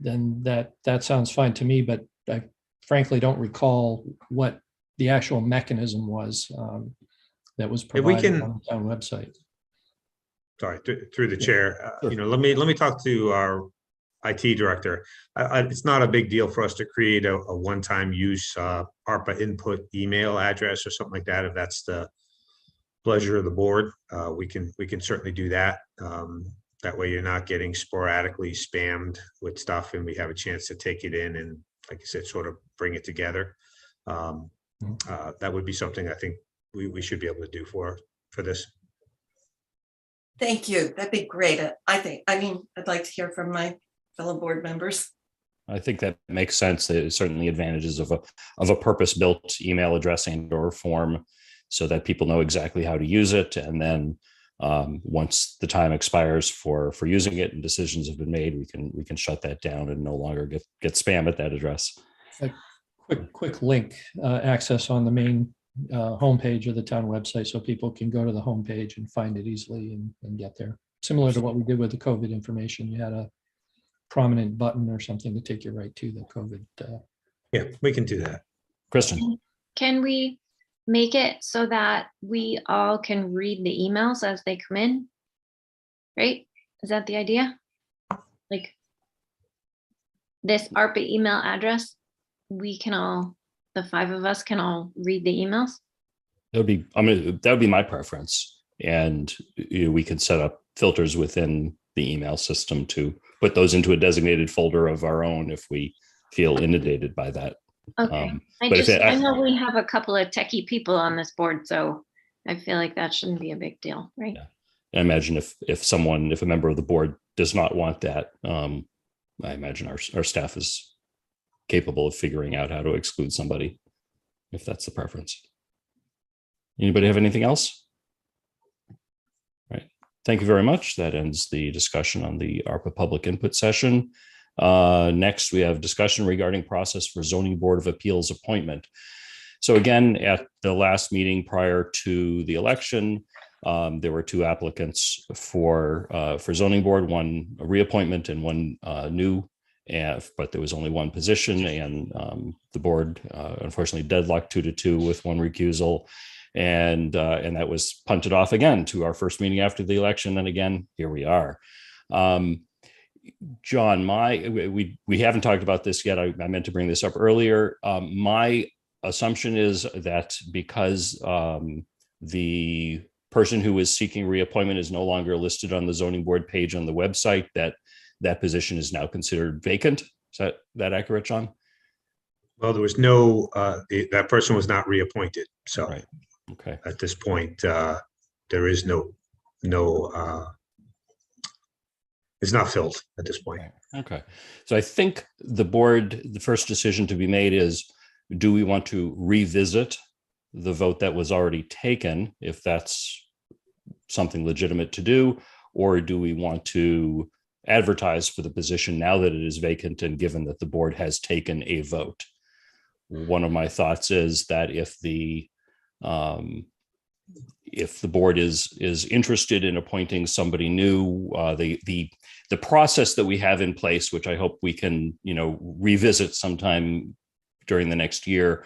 then that sounds fine to me, but I frankly don't recall what the actual mechanism was that was provided on the town website. Sorry, through the chair. Let me talk to our IT director. It's not a big deal for us to create a one-time use ARPA input email address or something like that. If that's the pleasure of the board, we can certainly do that. That way you're not getting sporadically spammed with stuff, and we have a chance to take it in and, like I said, sort of bring it together. That would be something I think we should be able to do for this. Thank you. That'd be great. I'd like to hear from my fellow board members. I think that makes sense. There's certainly advantages of a purpose-built email address and/or form, so that people know exactly how to use it. And then once the time expires for using it and decisions have been made, we can shut that down and no longer get spam at that address. A quick link access on the main homepage of the town website, so people can go to the homepage and find it easily and get there. Similar to what we did with the COVID information, you had a prominent button or something to take you right to the COVID. Yeah, we can do that. Kristen. Can we make it so that we all can read the emails as they come in? Right? Is that the idea? Like this ARPA email address, we can all, the 5 of us can all read the emails? That would be my preference. And we can set up filters within the email system to put those into a designated folder of our own if we feel inundated by that. Okay. But I know we have a couple of techie people on this board, so I feel like that shouldn't be a big deal, right? Yeah. I imagine if a member of the board does not want that, I imagine our staff is capable of figuring out how to exclude somebody if that's the preference. Anybody have anything else? Right. Thank you very much. That ends the discussion on the ARPA public input session. Next, we have discussion regarding process for zoning board of appeals appointment. So again, at the last meeting prior to the election, there were 2 applicants for zoning board, one a reappointment and one new, but there was only one position, and the board unfortunately deadlocked 2-2 with one recusal, and that was punted off again to our first meeting after the election, and again here we are. John, we haven't talked about this yet. I meant to bring this up earlier. My assumption is that because the person who is seeking reappointment is no longer listed on the zoning board page on the website, that position is now considered vacant. Is that accurate, John? Well, there was no, that person was not reappointed. So right. Okay. At this point, there is no, it's not filled at this point. Okay. So I think the first decision to be made is, do we want to revisit the vote that was already taken, if that's something legitimate to do, or do we want to advertise for the position now that it is vacant and given that the board has taken a vote? One of my thoughts is that if the board is interested in appointing somebody new, the process that we have in place, which I hope we can revisit sometime during the next year,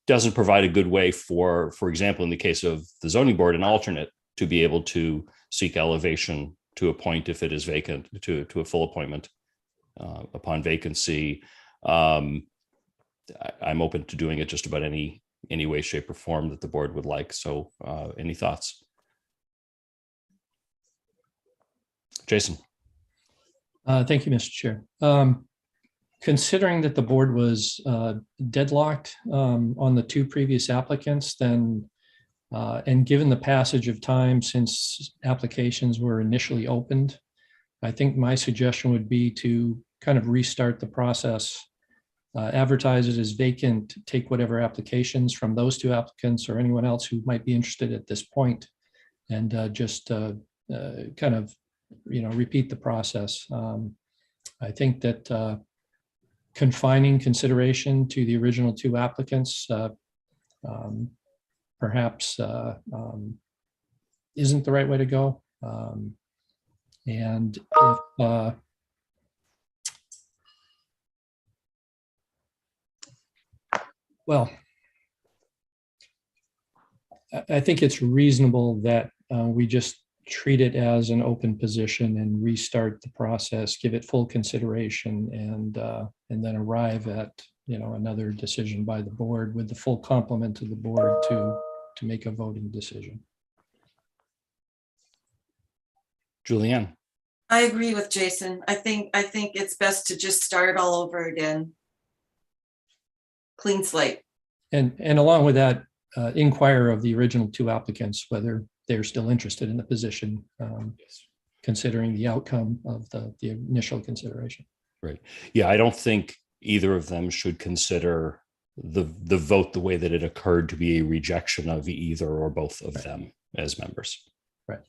doesn't provide a good way for example, in the case of the zoning board, an alternate to be able to seek elevation to appoint if it is vacant to a full appointment upon vacancy. I'm open to doing it just about any way, shape, or form that the board would like. So any thoughts? Jason. Thank you, Mr. Chair. Considering that the board was deadlocked on the 2 previous applicants, then and given the passage of time since applications were initially opened, I think my suggestion would be to kind of restart the process, advertise it as vacant, take whatever applications from those 2 applicants or anyone else who might be interested at this point, and just kind of repeat the process. I think that confining consideration to the original 2 applicants perhaps isn't the right way to go. And if well, I think it's reasonable that we just treat it as an open position and restart the process, give it full consideration, and then arrive at another decision by the board with the full complement of the board to make a voting decision. Julianne. I agree with Jason. I think it's best to just start all over again. Clean slate. And along with that, inquire of the original 2 applicants whether they're still interested in the position, considering the outcome of the initial consideration. Right. Yeah, I don't think either of them should consider the vote the way that it occurred to be a rejection of either or both of them as members. Right.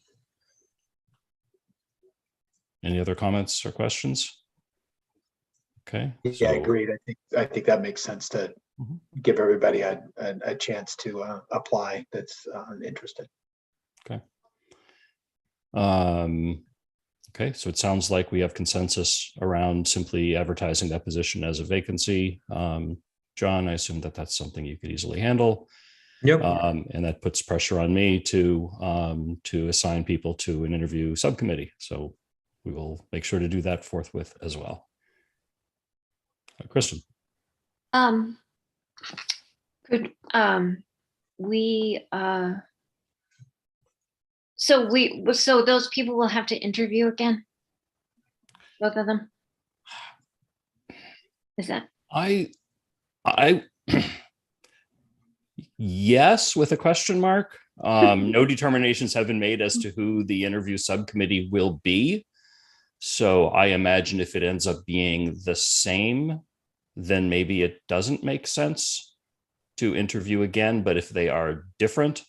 Any other comments or questions? Okay. Yeah, agreed. I think that makes sense to give everybody a chance to apply that's interested. Okay. Okay, so it sounds like we have consensus around simply advertising that position as a vacancy. John, I assume that that's something you could easily handle. Yep. And that puts pressure on me to assign people to an interview subcommittee. So we will make sure to do that forthwith as well. Kristen. Could we so those people will have to interview again? Both of them? Is that? I yes, with a question mark. No determinations have been made as to who the interview subcommittee will be. So I imagine if it ends up being the same, then maybe it doesn't make sense to interview again. But if they are different,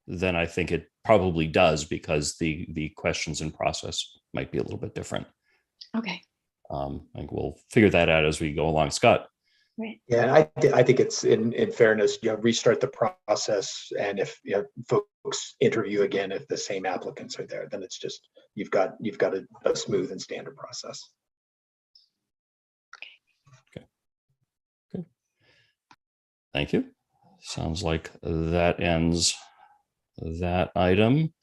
then I think it probably does, because the questions and process might be a little bit different. Okay. I think we'll figure that out as we go along. Scott. Right. Yeah, I think it's in fairness, restart the process, and if folks interview again, if the same applicants are there, then it's just you've got a smooth and standard process. Okay. Good. Thank you. Sounds like that ends that item.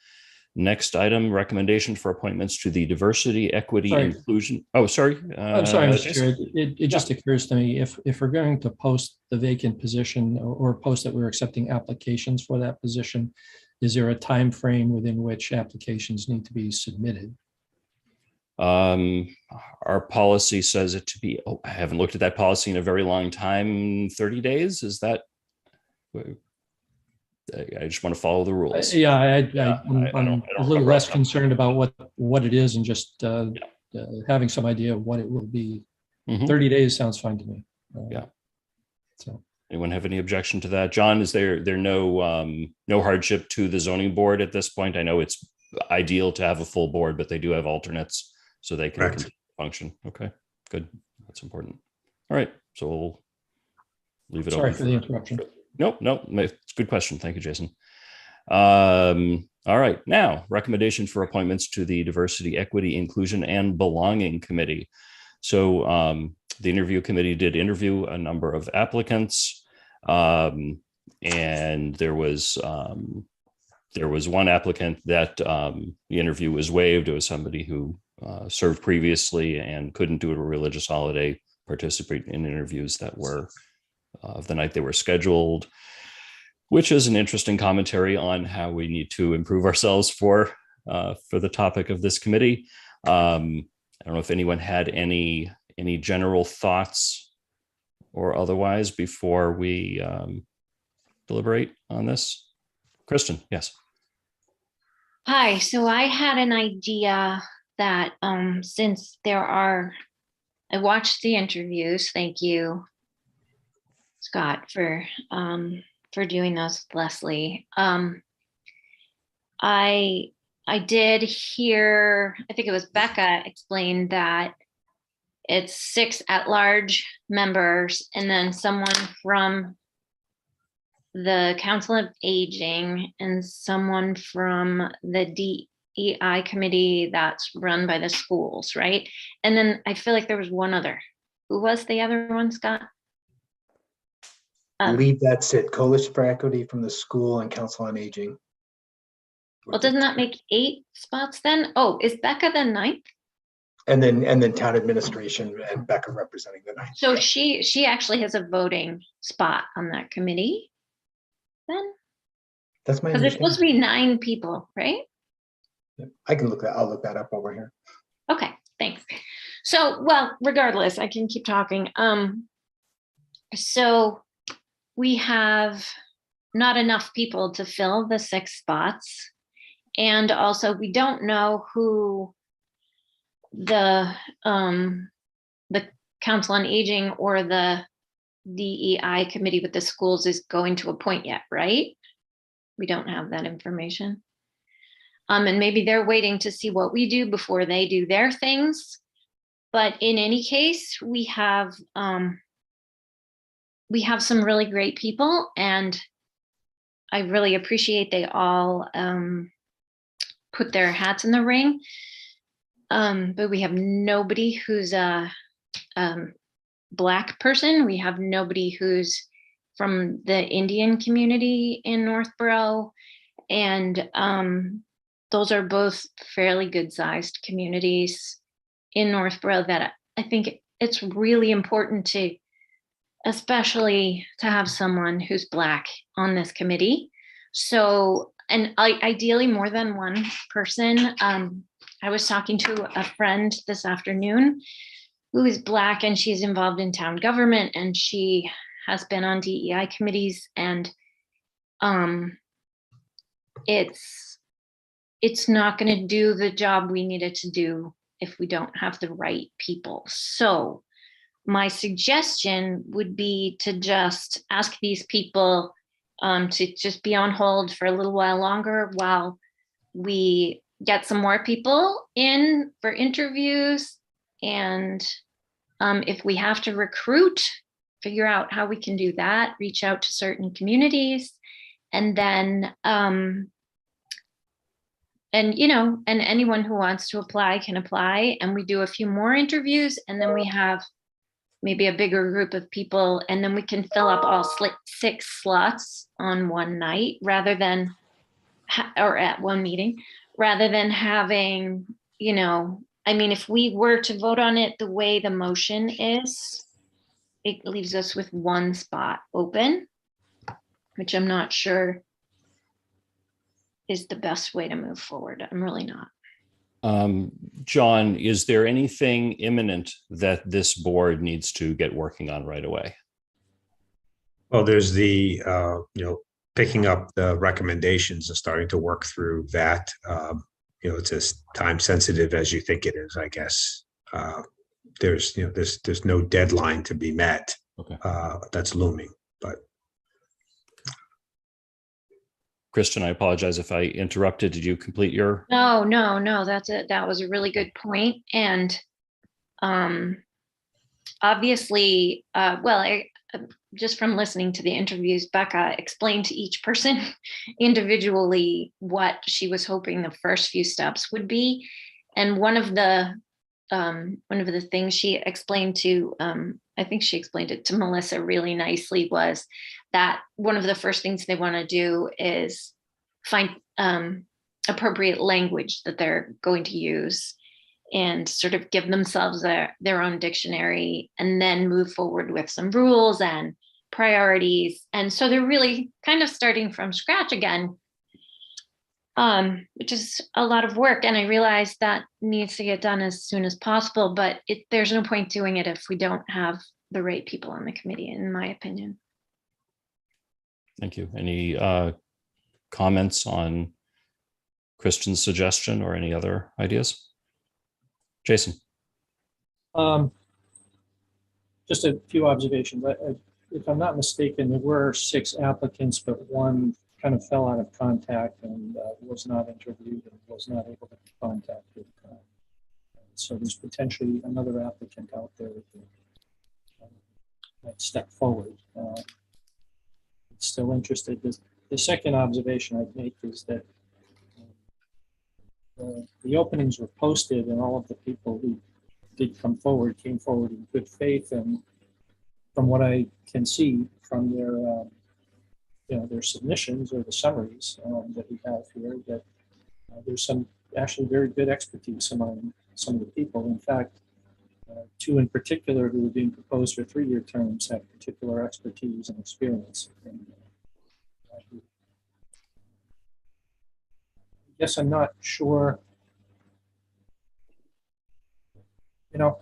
Next item, recommendation for appointments to the Diversity, Equity, Inclusion. Oh, sorry. I'm sorry, Mr. Chair. It just occurs to me, if we're going to post the vacant position or post that we're accepting applications for that position, is there a time frame within which applications need to be submitted? Our policy says it to be, I haven't looked at that policy in a very long time. 30 days, is that? I just want to follow the rules. Yeah, I'm a little less concerned about what it is and just having some idea of what it will be. 30 days sounds fine to me. Yeah. So, anyone have any objection to that? John, is there no hardship to the zoning board at this point? I know it's ideal to have a full board, but they do have alternates, so they can function. Okay, good. That's important. All right, so we'll leave it sorry open. for the interruption. No, it's a good question. Thank you, Jason. All right, now recommendation for appointments to the Diversity, Equity, Inclusion, and Belonging Committee. So the interview committee did interview a number of applicants, and there was one applicant that the interview was waived. It was somebody who served previously and couldn't do a religious holiday, participate in interviews that were of the night they were scheduled, which is an interesting commentary on how we need to improve ourselves for the topic of this committee. I don't know if anyone had any general thoughts or otherwise before we deliberate on this. Kristen, yes. Hi, so I had an idea that since I watched the interviews, thank you, Scott, for doing those, Leslie. I did hear, I think it was Becca explained that it's 6 at-large members and then someone from the Council of Aging and someone from the DEI committee that's run by the schools, right? And then I feel like there was one other. Who was the other one, Scott? I believe that's it. Coalition for Equity from the school and Council on Aging. Well, doesn't that make 8 spots then? Oh, is Becca the 9th? And then town administration and Becca representing the 9th. So she actually has a voting spot on that committee then? That's my Because there's supposed to understanding. be 9 people, right? I can I'll look that up while we're here. Okay, thanks. So, well, regardless, I can keep talking. So we have not enough people to fill the 6 spots. And also we don't know who the Council on Aging or the DEI committee with the schools is going to appoint yet, right? We don't have that information. And maybe they're waiting to see what we do before they do their things. But in any case, we have some really great people, and I really appreciate they all put their hats in the ring. But we have nobody who's Black person. We have nobody who's from the Indian community in Northboro. And those are both fairly good sized communities in Northboro that I think it's really important to, especially to have someone who's Black on this committee. So, and ideally more than one person. I was talking to a friend this afternoon who is Black, and she's involved in town government, and she has been on DEI committees, and it's not going to do the job we need it to do if we don't have the right people. So my suggestion would be to just ask these people to just be on hold for a little while longer while we get some more people in for interviews. And if we have to recruit, figure out how we can do that, reach out to certain communities, and then and anyone who wants to apply can apply, and we do a few more interviews, and then we have maybe a bigger group of people, and then we can fill up all 6 slots on one night rather than or at one meeting, rather than having, if we were to vote on it the way the motion is, it leaves us with one spot open, which I'm not sure is the best way to move forward. I'm really not. John, is there anything imminent that this board needs to get working on right away? Well, there's the, picking up the recommendations and starting to work through that. It's as time sensitive as you think it is, I guess. There's no deadline to be met. Okay. That's looming, but. Kristen, I apologize if I interrupted. Did you complete your? No, that's it. That was a really good point. And obviously, just from listening to the interviews, Becca explained to each person individually what she was hoping the first few steps would be. And one of the things she explained to, I think she explained it to Melissa really nicely, was that one of the first things they want to do is find appropriate language that they're going to use and sort of give themselves their own dictionary, and then move forward with some rules and priorities. And so they're really kind of starting from scratch again, which is a lot of work. And I realize that needs to get done as soon as possible, but there's no point doing it if we don't have the right people on the committee, in my opinion. Thank you. Any comments on Kristen's suggestion or any other ideas? Jason. Just a few observations. If I'm not mistaken, there were 6 applicants, but one kind of fell out of contact and was not interviewed and was not able to be contacted. So there's potentially another applicant out there that might step forward. Still interested. The second observation I'd make is that the openings were posted, and all of the people who did come forward came forward in good faith. And from what I can see from their submissions or the summaries that we have here, that there's some actually very good expertise among some of the people. In fact, 2 in particular who are being proposed for 3-year terms have particular expertise and experience. And, I guess I'm not sure, in a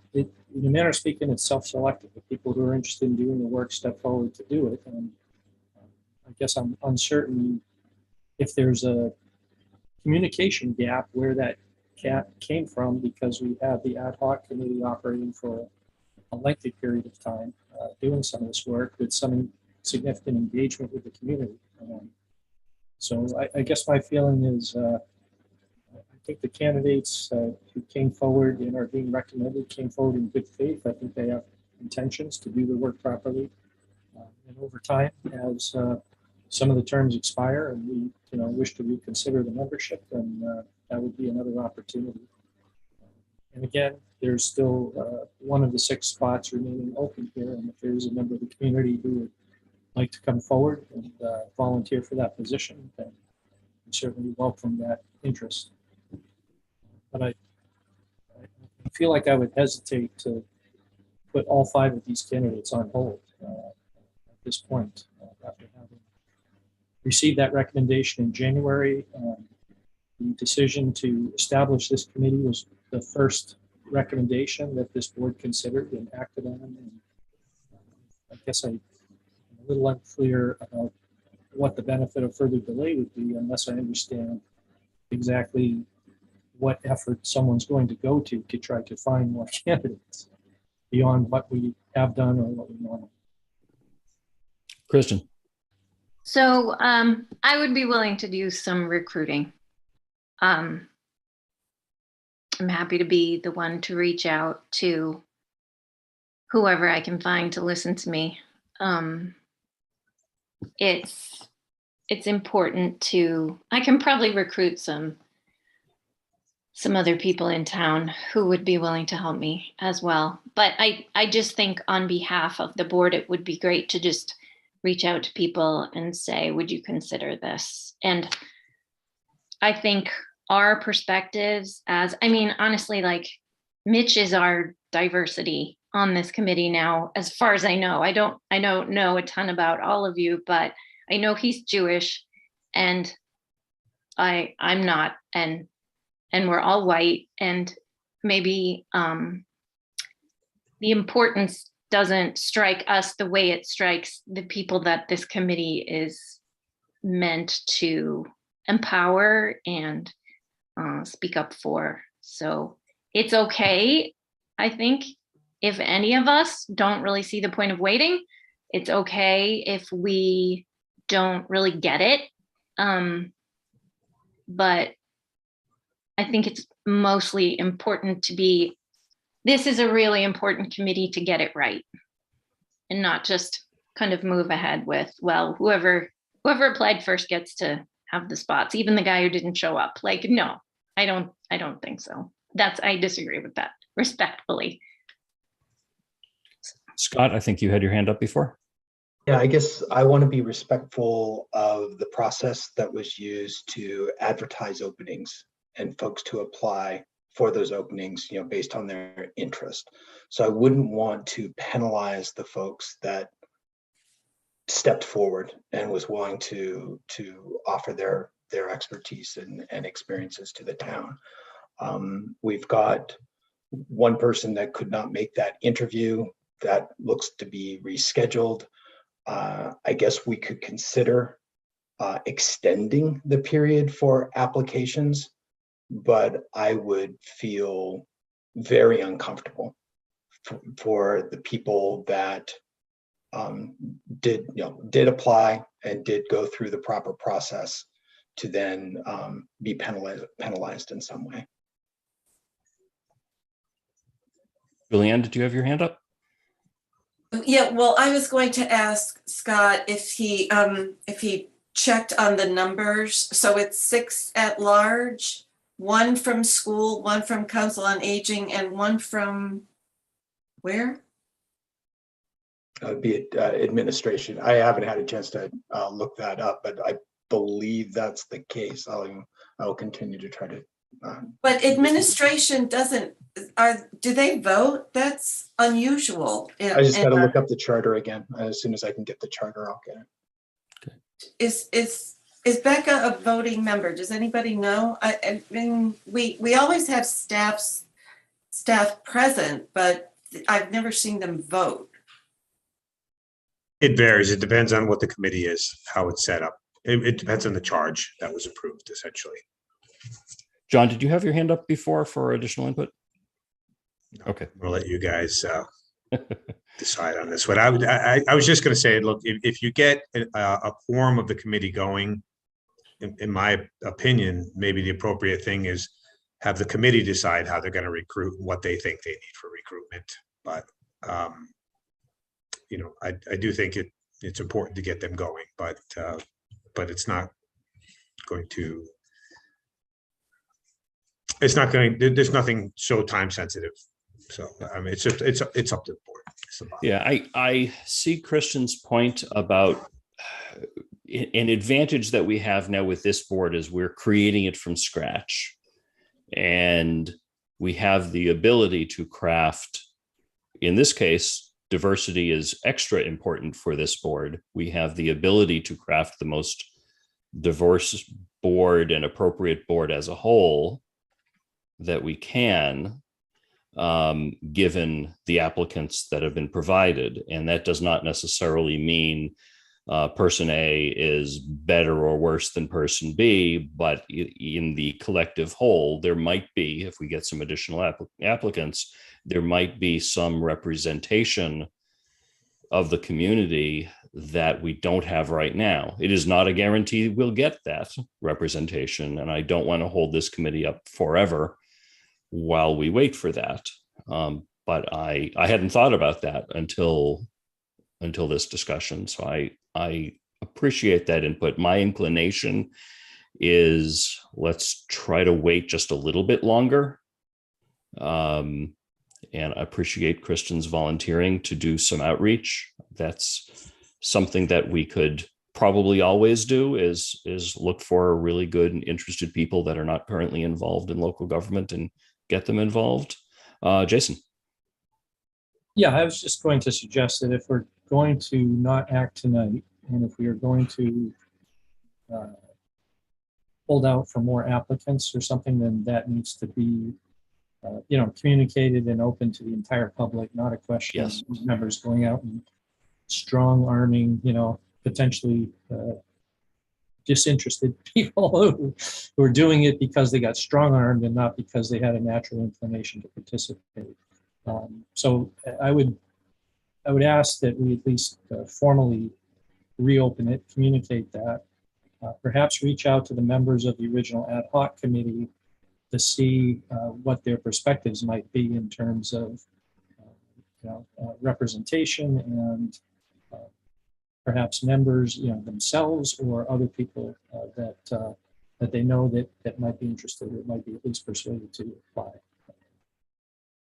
manner of speaking, it's self-selected. The people who are interested in doing the work step forward to do it. And I guess I'm uncertain if there's a communication gap where that came from, because we had the ad hoc committee operating for a lengthy period of time, doing some of this work with some significant engagement with the community. So I guess my feeling is I think the candidates who came forward and are being recommended came forward in good faith. I think they have intentions to do the work properly. And over time, as some of the terms expire and we wish to reconsider the membership, then that would be another opportunity. And again, there's still one of the 6 spots remaining open here. And if there's a member of the community who would like to come forward and volunteer for that position, then we certainly welcome that interest. But I feel like I would hesitate to put all 5 of these candidates on hold at this point. After having received that recommendation in January, the decision to establish this committee was the first recommendation that this board considered and acted on. And I guess I'm a little unclear about what the benefit of further delay would be unless I understand exactly what effort someone's going to go to try to find more candidates beyond what we have done or what we normally. Kristen. So I would be willing to do some recruiting. I'm happy to be the one to reach out to whoever I can find to listen to me. It's important to, I can probably recruit some other people in town who would be willing to help me as well. But I just think on behalf of the board, it would be great to just reach out to people and say, would you consider this? And I think our perspectives honestly, like Mitch is our diversity on this committee now, as far as I know. I don't know a ton about all of you, but I know he's Jewish and I'm not, and we're all white, and maybe the importance doesn't strike us the way it strikes the people that this committee is meant to empower and speak up for. So it's okay, I think, if any of us don't really see the point of waiting. It's okay if we don't really get it. But I think it's mostly important this is a really important committee to get it right and not just kind of move ahead with, well, whoever applied first gets to have the spots, even the guy who didn't show up. Like, no, I don't think so. I disagree with that respectfully. Scott, I think you had your hand up before. Yeah, I guess I want to be respectful of the process that was used to advertise openings and folks to apply for those openings, based on their interest. So I wouldn't want to penalize the folks that stepped forward and was willing to offer their expertise and experiences to the town. We've got one person that could not make that interview that looks to be rescheduled. I guess we could consider extending the period for applications, but I would feel very uncomfortable for the people that did apply and did go through the proper process to then be penalized in some way. Julianne, did you have your hand up? Yeah, well, I was going to ask Scott if he checked on the numbers. So it's 6 at large, 1 from school, 1 from Council on Aging, and 1 from where? Be it administration. I haven't had a chance to look that up, but I believe that's the case. I'll continue to try to. But administration do they vote? That's unusual. I just got to look up the charter again. As soon as I can get the charter, I'll get it. Okay. Is Becca a voting member? Does anybody know? I mean, we always have staff present, but I've never seen them vote. It varies. It depends on what the committee is, how it's set up. It depends on the charge that was approved, essentially. John, did you have your hand up before for additional input? Okay. We'll let you guys decide on this. But I was just going to say, look, if you get a quorum of the committee going, in my opinion, maybe the appropriate thing is have the committee decide how they're going to recruit and what they think they need for recruitment. But I do think it's important to get them going, but it's not going to It's not going, there's nothing so time sensitive. So, I mean, it's just, it's up to the board. It's the bottom. Yeah, I see Kristen's point about an advantage that we have now with this board is we're creating it from scratch. And we have the ability to craft, in this case, diversity is extra important for this board. We have the ability to craft the most diverse board and appropriate board as a whole that we can, given the applicants that have been provided. And that does not necessarily mean person A is better or worse than person B, but in the collective whole, there might be, if we get some additional applicants, there might be some representation of the community that we don't have right now. It is not a guarantee we'll get that representation, and I don't want to hold this committee up forever while we wait for that. But I hadn't thought about that until this discussion. So I appreciate that input. My inclination is let's try to wait just a little bit longer. And I appreciate Kristen's volunteering to do some outreach. That's something that we could probably always do is look for really good and interested people that are not currently involved in local government and get them involved. Jason. Yeah, I was just going to suggest that if we're going to not act tonight, and if we are going to hold out for more applicants or something, then that needs to be, communicated and open to the entire public, not a question Yes. of members going out and strong arming, potentially disinterested people who are doing it because they got strong armed and not because they had a natural inclination to participate. So I would ask that we at least formally reopen it, communicate that, perhaps reach out to the members of the original ad hoc committee to see what their perspectives might be in terms of representation and perhaps members themselves or other people that they know that might be interested or might be at least persuaded to apply.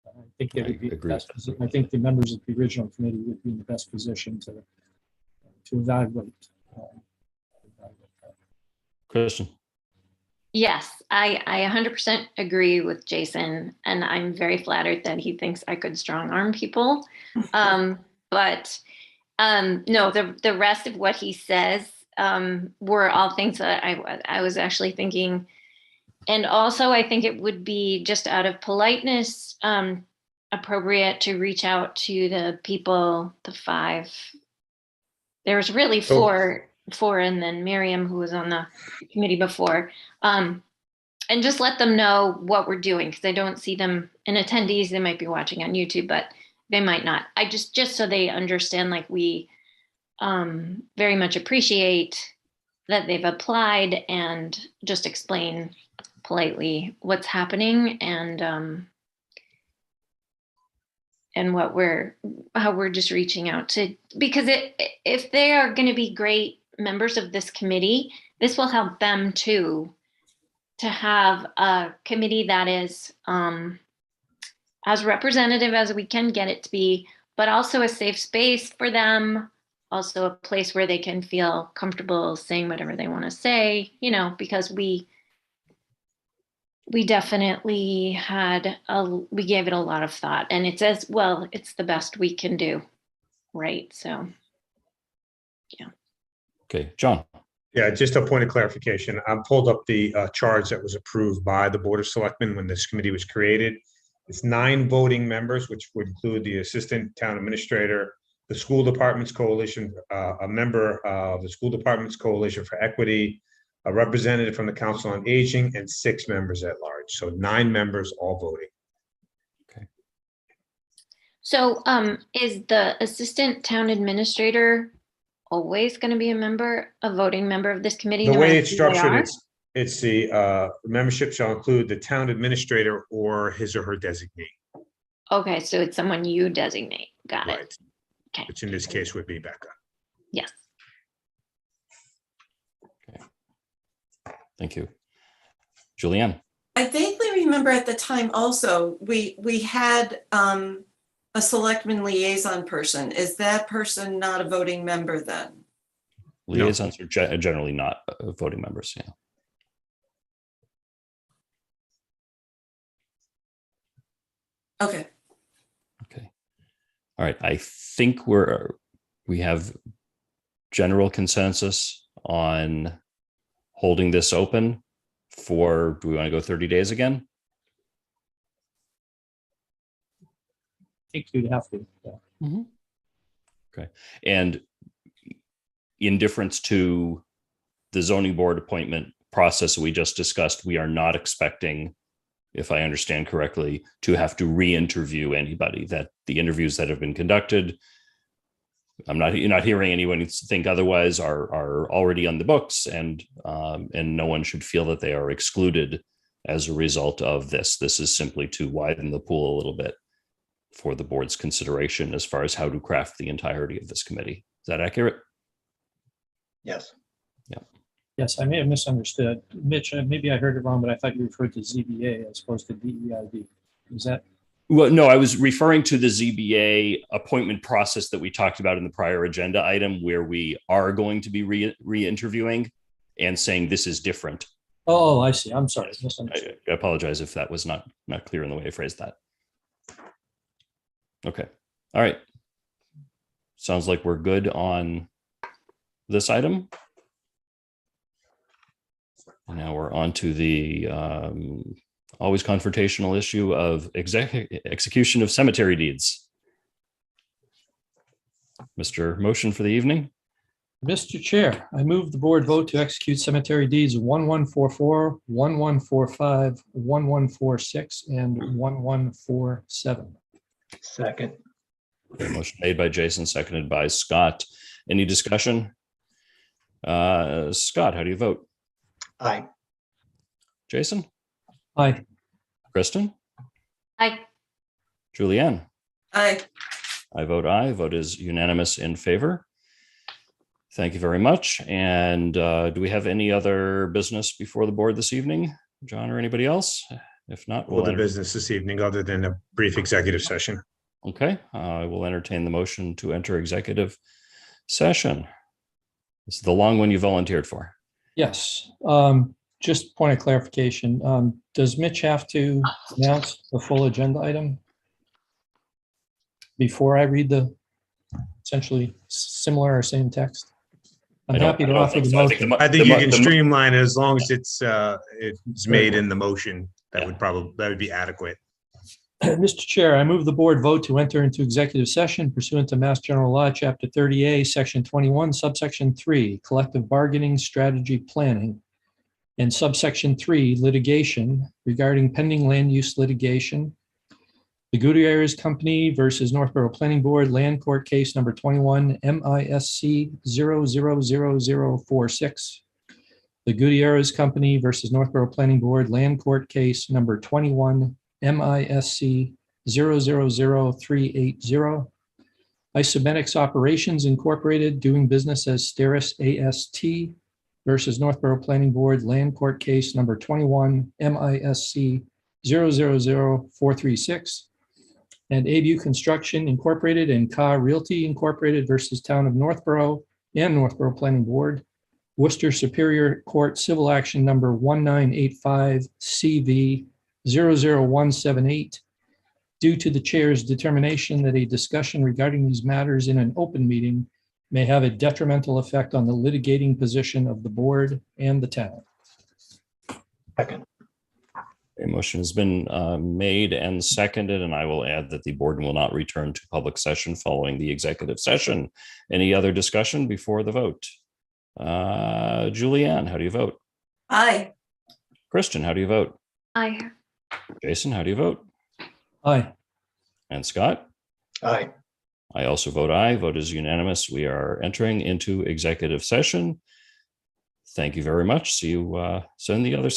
I think they would be the best. I think the members of the original committee would be in the best position to evaluate. Kristen. Yes, I 100% agree with Jason, and I'm very flattered that he thinks I could strong arm people. But no, the rest of what he says were all things that I was actually thinking. And also, I think it would be just out of politeness appropriate to reach out to the people, the five. There was really four, and then Miriam, who was on the committee before, and just let them know what we're doing, because I don't see them in attendees. They might be watching on YouTube, but they might not. I just so they understand, like, we very much appreciate that they've applied, and just explain politely what's happening and how we're just reaching out to, because if they are going to be great members of this committee, this will help them too, to have a committee that is as representative as we can get it to be, but also a safe space for them, also a place where they can feel comfortable saying whatever they want to say, because we definitely we gave it a lot of thought, and it's it's the best we can do. Right. So, yeah. Okay, John. Yeah, just a point of clarification. I pulled up the charge that was approved by the Board of Selectmen when this committee was created. It's 9 voting members, which would include the Assistant Town Administrator, the School Department's Coalition, a member of the School Department's Coalition for Equity, a representative from the Council on Aging, and 6 members at large. So 9 members all voting. Okay. So is the Assistant Town Administrator always going to be a voting member of this committee? The way it's structured, it's the membership shall include the town administrator or his or her designee. Okay, so it's someone you designate. Got it. Right. Okay. Which in this case would be Becca. Yes. Okay. Thank you. Julianne. I vaguely remember at the time also, we had a selectman liaison person. Is that person not a voting member then? Liaisons are generally not voting members. Yeah. Okay. Okay. All right. I think we have general consensus on holding this open for, do we want to go 30 days again? I think you'd have to. Yeah. Okay. And in difference to the zoning board appointment process we just discussed, we are not expecting, if I understand correctly, to have to re-interview anybody. That the interviews that have been conducted, you're not hearing anyone think otherwise, are already on the books, and no one should feel that they are excluded as a result of this. This is simply to widen the pool a little bit for the board's consideration as far as how to craft the entirety of this committee. Is that accurate? Yes. Yeah. Yes, I may have misunderstood. Mitch, maybe I heard it wrong, but I thought you referred to ZBA as opposed to DEIB. Is that? Well, no, I was referring to the ZBA appointment process that we talked about in the prior agenda item, where we are going to be re-interviewing and saying this is different. Oh, I see. I'm sorry. Misunderstood. I apologize if that was not clear in the way I phrased that. Okay. All right. Sounds like we're good on this item. And now we're on to the always confrontational issue of execution of cemetery deeds. Mr. Motion for the evening. Mr. Chair, I move the board vote to execute cemetery deeds 1144, 1145, 1146, and 1147. Second. Okay, motion made by Jason, seconded by Scott. Any discussion? Scott, how do you vote? Aye. Jason? Aye. Kristen? Aye. Julianne? Aye. I vote aye. Vote is unanimous in favor. Thank you very much. And do we have any other business before the board this evening? John or anybody else? If not, Well, the business this evening, other than a brief executive session. Okay, I will entertain the motion to enter executive session. This is the long one you volunteered for. Yes. Just point of clarification. Does Mitch have to announce the full agenda item before I read the essentially similar or same text? I'm happy to offer the motion. I think you can streamline it as long as it's made in the motion. That would be adequate. Mr. Chair, I move the board vote to enter into executive session pursuant to Mass General Law, Chapter 30A, Section 21, Subsection 3, Collective Bargaining Strategy Planning, and Subsection 3, Litigation regarding pending land use litigation, the Gutierrez Company versus Northboro Planning Board Land Court Case Number 21, MISC 000046, the Gutierrez Company versus Northboro Planning Board Land Court Case Number 21, MISC 000380, Isometics Operations Incorporated doing business as Steris AST versus Northboro Planning Board Land Court Case Number 21, MISC 000436, and Abu Construction Incorporated and Ka Realty Incorporated versus Town of Northboro and Northboro Planning Board, Worcester Superior Court Civil Action Number 1985 CV 00178, due to the chair's determination that a discussion regarding these matters in an open meeting may have a detrimental effect on the litigating position of the board and the town. Second. A motion has been made and seconded, and I will add that the board will not return to public session following the executive session. Any other discussion before the vote? Julianne, how do you vote? Aye. Kristen, how do you vote? Aye. Jason, how do you vote? Aye. And Scott? Aye. I also vote aye. Vote is unanimous. We are entering into executive session. Thank you very much. See you soon the other side.